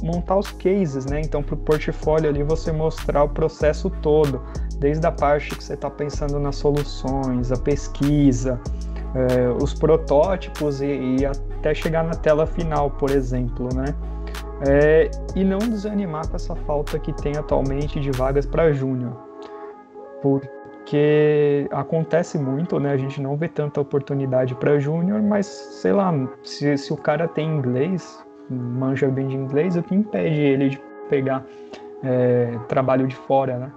montar os cases, né? Então, para o portfólio ali você mostrar o processo todo, desde a parte que você está pensando nas soluções, a pesquisa, os protótipos e até chegar na tela final, por exemplo, né? E não desanimar com essa falta que tem atualmente de vagas para júnior, porque acontece muito, né? A gente não vê tanta oportunidade para júnior, mas sei lá, se o cara tem inglês, manja bem de inglês, o que impede ele de pegar trabalho de fora, né?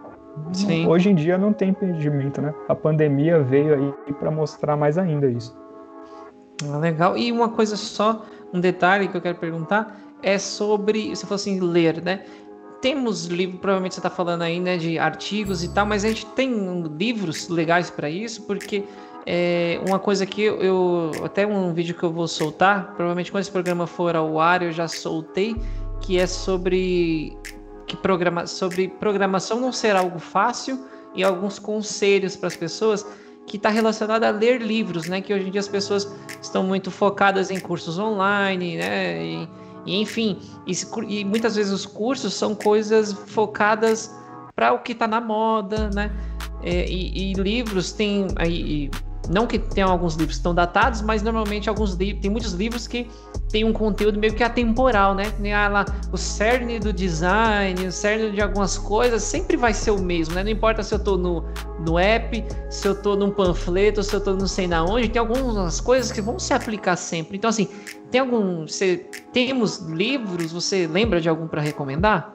Sim.
Hoje em dia não tem impedimento, né? A pandemia veio aí para mostrar mais ainda isso.
Legal. E uma coisa só, um detalhe que eu quero perguntar é sobre, se fosse ler, né? Temos livros, provavelmente você está falando aí, né, de artigos e tal, mas a gente tem livros legais para isso, porque uma coisa que até um vídeo que eu vou soltar, provavelmente quando esse programa for ao ar eu já soltei, que é sobre programação não ser algo fácil e alguns conselhos para as pessoas, que está relacionado a ler livros, né? Que hoje em dia as pessoas estão muito focadas em cursos online, né? E enfim, e muitas vezes os cursos são coisas focadas para o que está na moda, né? E livros tem aí, não que tenham alguns livros que estão datados, mas normalmente tem muitos livros que tem um conteúdo meio que atemporal, né? Lá, o cerne do design, o cerne de algumas coisas sempre vai ser o mesmo, né? Não importa se eu tô no app, se eu tô num panfleto, se eu tô não sei na onde, tem algumas coisas que vão se aplicar sempre. Então, assim, temos livros, você lembra de algum para recomendar?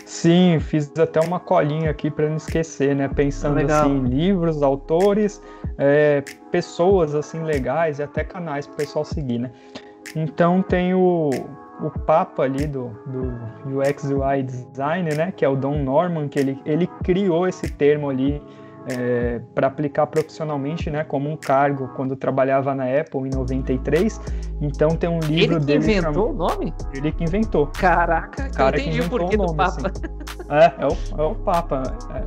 Sim, fiz até uma colinha aqui para não esquecer, né? Pensando assim em livros, autores, pessoas assim legais e até canais para o pessoal seguir, né? Então tem o papa ali do UX UI Design, né? Que é o Don Norman, que ele criou esse termo ali para aplicar profissionalmente, né? Como um cargo quando trabalhava na Apple em 93. Então tem um livro dele...
Ele que inventou o nome?
Ele que inventou.
Caraca, eu entendi o porquê do Papa.
Assim. É o Papa.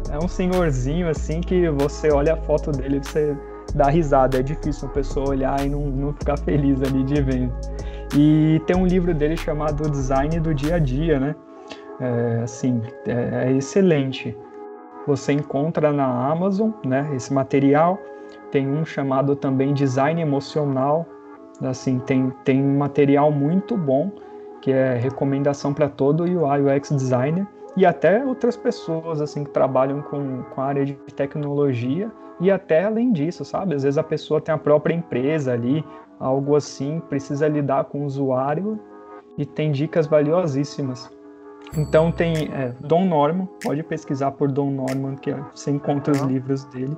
É um senhorzinho assim que você olha a foto dele e você dá risada. É difícil uma pessoa olhar e não ficar feliz ali de ver. E tem um livro dele chamado Design do Dia a Dia, né? É excelente. Você encontra na Amazon, né, esse material. Tem um chamado também Design Emocional. Assim, tem um material muito bom, que é recomendação para todo UI UX designer e até outras pessoas assim que trabalham com a área de tecnologia e até além disso, sabe? Às vezes a pessoa tem a própria empresa ali, algo assim, precisa lidar com o usuário e tem dicas valiosíssimas. Então tem Don Norman, pode pesquisar por Don Norman que você encontra os livros dele.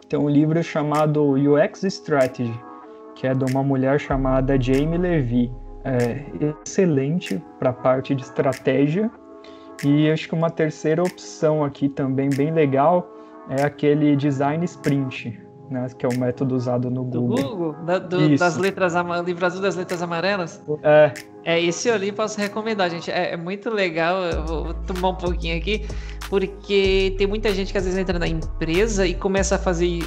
Tem um livro chamado UX Strategy, que é de uma mulher chamada Jamie Levy. Excelente para a parte de estratégia. E acho que uma terceira opção aqui também bem legal é aquele Design Sprint. né? Que é o método usado no
Do
Google.
Google? Das letras, livro azul das letras amarelas? Esse eu li, posso recomendar, gente. É muito legal, eu vou tomar um pouquinho aqui, porque tem muita gente que às vezes entra na empresa e começa a fazer,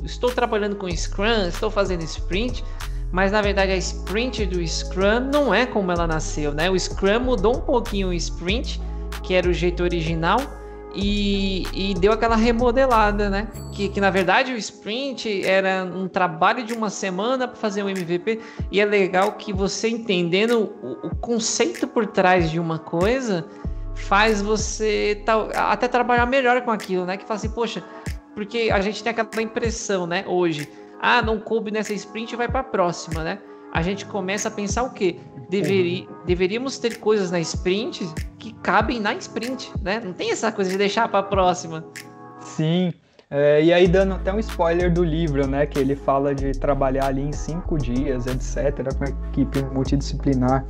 estou trabalhando com Scrum, estou fazendo Sprint, mas na verdade a Sprint do Scrum não é como ela nasceu, né? O Scrum mudou um pouquinho o Sprint, que era o jeito original, e deu aquela remodelada, né? Que na verdade o sprint era um trabalho de uma semana para fazer um MVP, e é legal que você entendendo o conceito por trás de uma coisa faz você até trabalhar melhor com aquilo, né? Que fala assim, poxa, porque a gente tem aquela impressão, né, hoje, não coube nessa sprint, vai para a próxima, né? A gente começa a pensar o quê? Deveríamos ter coisas na sprint que cabem na sprint, né? Não tem essa coisa de deixar para a próxima.
Sim, e aí dando até um spoiler do livro, né? Que ele fala de trabalhar ali em 5 dias, etc., com a equipe multidisciplinar.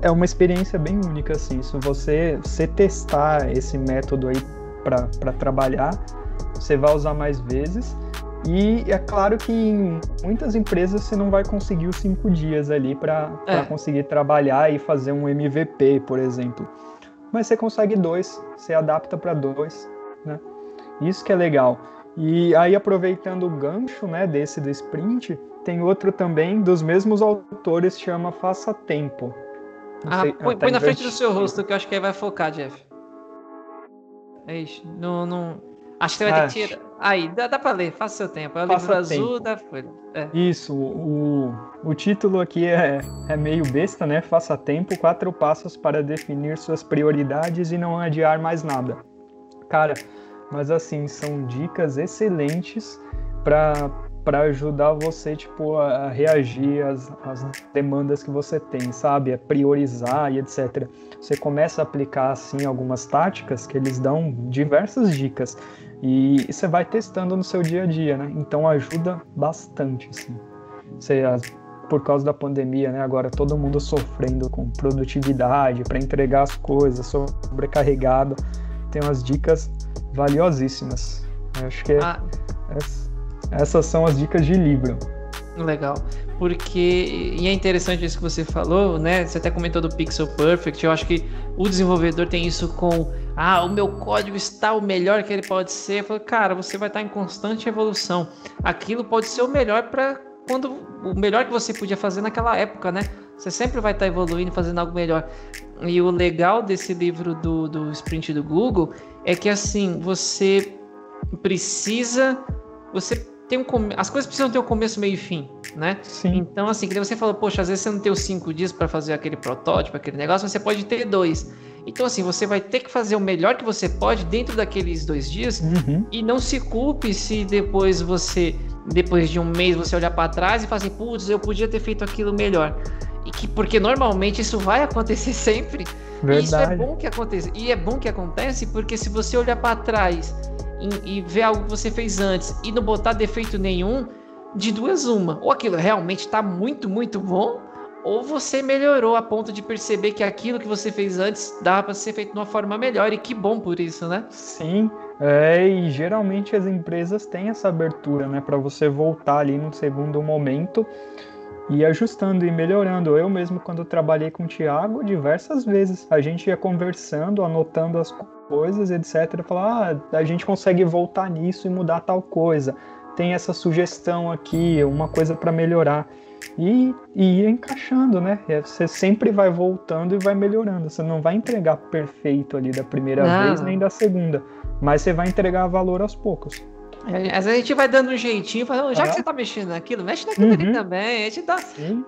É uma experiência bem única, assim. Se você testar esse método aí para trabalhar, você vai usar mais vezes. E é claro que em muitas empresas você não vai conseguir os 5 dias ali para conseguir trabalhar e fazer um MVP, por exemplo. Mas você consegue 2, você adapta para 2, né? Isso que é legal. E aí, aproveitando o gancho, né, desse do Sprint, tem outro também dos mesmos autores, chama Faça Tempo.
Põe na frente do seu rosto, que eu acho que aí vai focar, Jeff. Não... Acho que você vai ter que tirar. Aí, dá pra ler, faça seu tempo. É o livro azul da Folha.
Isso, o título aqui é meio besta, né? Faça tempo, 4 passos para definir suas prioridades e não adiar mais nada. Cara, mas assim, são dicas excelentes para ajudar você, tipo, a reagir às demandas que você tem, sabe? A priorizar e etc. Você começa a aplicar, assim, algumas táticas que eles dão diversas dicas. E você vai testando no seu dia a dia, né? Então ajuda bastante, assim. Por causa da pandemia, né? Agora todo mundo sofrendo com produtividade para entregar as coisas, sobrecarregado. Tem umas dicas valiosíssimas. Eu acho que essas são as dicas de livro.
Legal. E é interessante isso que você falou, né? Você até comentou do Pixel Perfect. Eu acho que o desenvolvedor tem isso com o meu código está o melhor que ele pode ser. Eu falo, cara, você vai estar em constante evolução. Aquilo pode ser o melhor o melhor que você podia fazer naquela época, né? Você sempre vai estar evoluindo, fazendo algo melhor. E o legal desse livro do Sprint do Google é que, assim, você precisa... as coisas precisam ter um começo, meio e fim, né?
Sim.
Então, assim, que você falou, poxa, às vezes você não tem os 5 dias para fazer aquele protótipo, aquele negócio, mas você pode ter 2. Então, assim, você vai ter que fazer o melhor que você pode dentro daqueles 2 dias. E não se culpe se depois de um mês, você olhar para trás e falar assim, putz, eu podia ter feito aquilo melhor. Porque normalmente isso vai acontecer sempre.
Verdade.
E isso é bom que aconteça. E é bom que acontece porque se você olhar para trás e ver algo que você fez antes e não botar defeito nenhum, de 2 uma. Ou aquilo realmente está muito, muito bom, ou você melhorou a ponto de perceber que aquilo que você fez antes dava para ser feito de uma forma melhor, e que bom por isso, né?
Sim, e geralmente as empresas têm essa abertura, né, para você voltar ali no segundo momento e ajustando e melhorando. Eu mesmo, quando trabalhei com o Thiago, diversas vezes, a gente ia conversando, anotando as coisas, etc. Falar, a gente consegue voltar nisso e mudar tal coisa. Tem essa sugestão aqui, uma coisa para melhorar. E ia encaixando, né? Você sempre vai voltando e vai melhorando. Você não vai entregar perfeito ali da primeira vez, nem da segunda. Mas você vai entregar valor aos poucos.
Às vezes a gente vai dando um jeitinho, falando, já que você tá mexendo naquilo, mexe naquilo ali também. A gente dá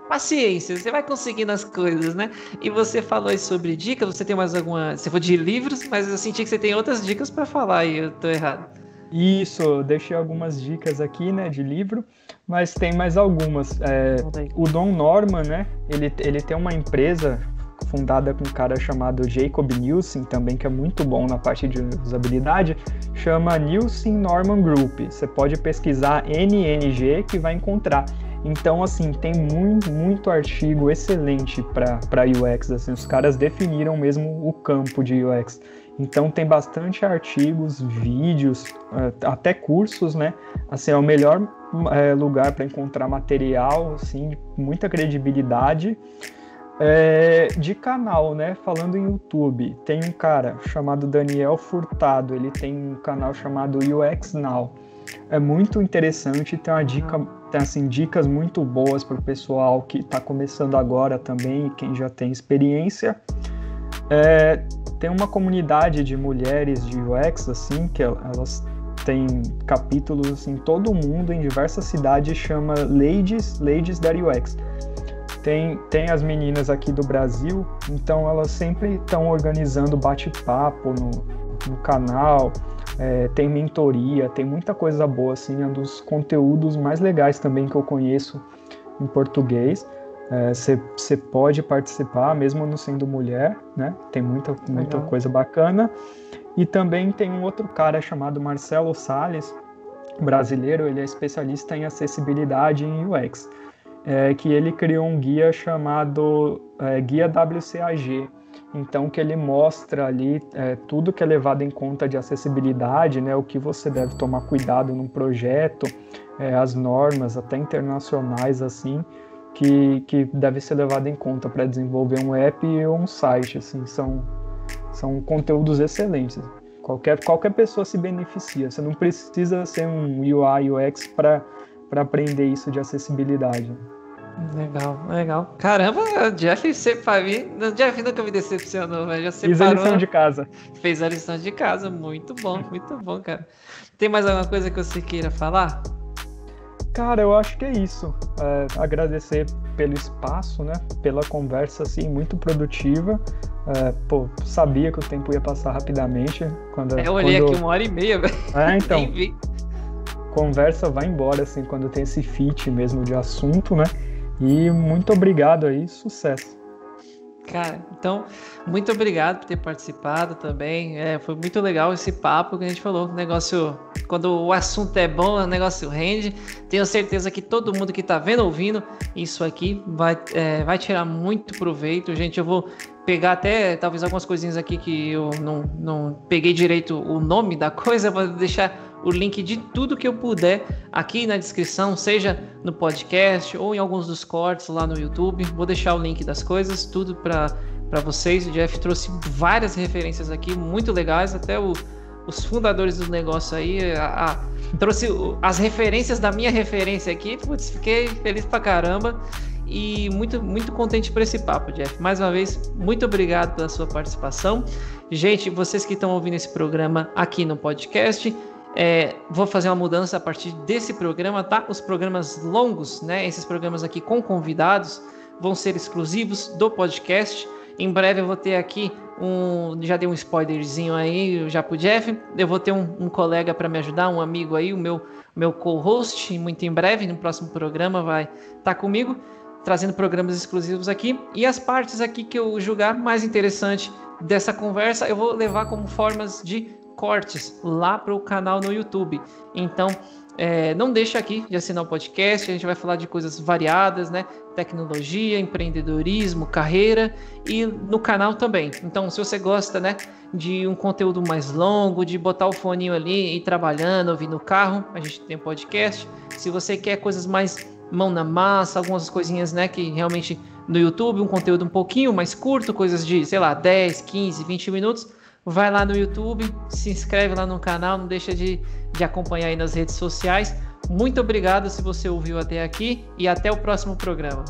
paciência, você vai conseguindo as coisas, né? E você falou aí sobre dicas, você tem mais alguma... Você falou de livros, mas eu senti que você tem outras dicas para falar e eu tô errado.
Isso, eu deixei algumas dicas aqui, né, de livro, mas tem mais algumas. O Don Norman, né, ele tem uma empresa fundada com um cara chamado Jacob Nielsen, também, que é muito bom na parte de usabilidade, chama Nielsen Norman Group. Você pode pesquisar NNG que vai encontrar. Então, assim, tem muito artigo excelente para UX, assim, os caras definiram mesmo o campo de UX. Então tem bastante artigos, vídeos, até cursos, né? Assim, é o melhor lugar para encontrar material, assim, de muita credibilidade. De canal, né? Falando em YouTube, tem um cara chamado Daniel Furtado, ele tem um canal chamado UX Now. É muito interessante, tem uma dica, tem assim, dicas muito boas para o pessoal que está começando agora também, quem já tem experiência. Tem uma comunidade de mulheres de UX, assim, que elas têm capítulos assim, em todo o mundo, em diversas cidades, chama Ladies That UX. Tem as meninas aqui do Brasil, então elas sempre estão organizando bate-papo no canal, tem mentoria, tem muita coisa boa, assim, é um dos conteúdos mais legais também que eu conheço em português. Você pode participar, mesmo não sendo mulher, né? Tem muita coisa bacana. E também tem um outro cara chamado Marcelo Salles, brasileiro, ele é especialista em acessibilidade em UX. Que ele criou um guia chamado Guia WCAG, então que ele mostra ali tudo que é levado em conta de acessibilidade, né, o que você deve tomar cuidado num projeto, as normas até internacionais assim, que deve ser levado em conta para desenvolver um app ou um site, assim, são conteúdos excelentes. Qualquer pessoa se beneficia, você não precisa ser um UI, UX para aprender isso de acessibilidade.
Legal. Caramba, o Jeff, o Jeff nunca me decepcionou, mas já separou.
Fiz a lição de casa.
Fez a lição de casa, muito bom, cara. Tem mais alguma coisa que você queira falar?
Cara, eu acho que é isso. Agradecer pelo espaço, né? Pela conversa, assim, muito produtiva. Sabia que o tempo ia passar rapidamente.
Eu olhei aqui 1h30, velho.
Então.
Nem vi.
Conversa vai embora, assim, quando tem esse fit mesmo de assunto, né? E muito obrigado aí, sucesso.
Cara, então, muito obrigado por ter participado também. Foi muito legal esse papo que a gente falou. O negócio, quando o assunto é bom, o negócio rende. Tenho certeza que todo mundo que tá vendo, ouvindo isso aqui vai tirar muito proveito. Gente, eu vou pegar até talvez algumas coisinhas aqui que eu não peguei direito o nome da coisa. Vou deixar o link de tudo que eu puder aqui na descrição, seja no podcast ou em alguns dos cortes lá no YouTube. Vou deixar o link das coisas, tudo para vocês. O Jeff trouxe várias referências aqui, muito legais, até os fundadores do negócio aí, trouxe as referências da minha referência aqui. Putz, fiquei feliz pra caramba e muito, muito contente por esse papo, Jeff. Mais uma vez, muito obrigado pela sua participação. Gente, vocês que estão ouvindo esse programa aqui no podcast, vou fazer uma mudança a partir desse programa, tá? Os programas longos, né? Esses programas aqui com convidados vão ser exclusivos do podcast. Em breve eu vou ter aqui já dei um spoilerzinho aí já pro Jeff. Eu vou ter um colega para me ajudar, um amigo aí, o meu co-host. Muito em breve, no próximo programa vai estar comigo, trazendo programas exclusivos aqui. E as partes aqui que eu julgar mais interessante dessa conversa, eu vou levar como formas de cortes lá para o canal no YouTube. Então, não deixa aqui de assinar o podcast. A gente vai falar de coisas variadas, né? Tecnologia, empreendedorismo, carreira e no canal também. Então, se você gosta, né, de um conteúdo mais longo, de botar o foninho ali e ir trabalhando, ouvir no carro, a gente tem podcast. Se você quer coisas mais mão na massa, algumas coisinhas, né, que realmente no YouTube, um conteúdo um pouquinho mais curto, coisas de, 10, 15, 20 minutos, vai lá no YouTube, se inscreve lá no canal, não deixa de acompanhar aí nas redes sociais. Muito obrigado se você ouviu até aqui e até o próximo programa.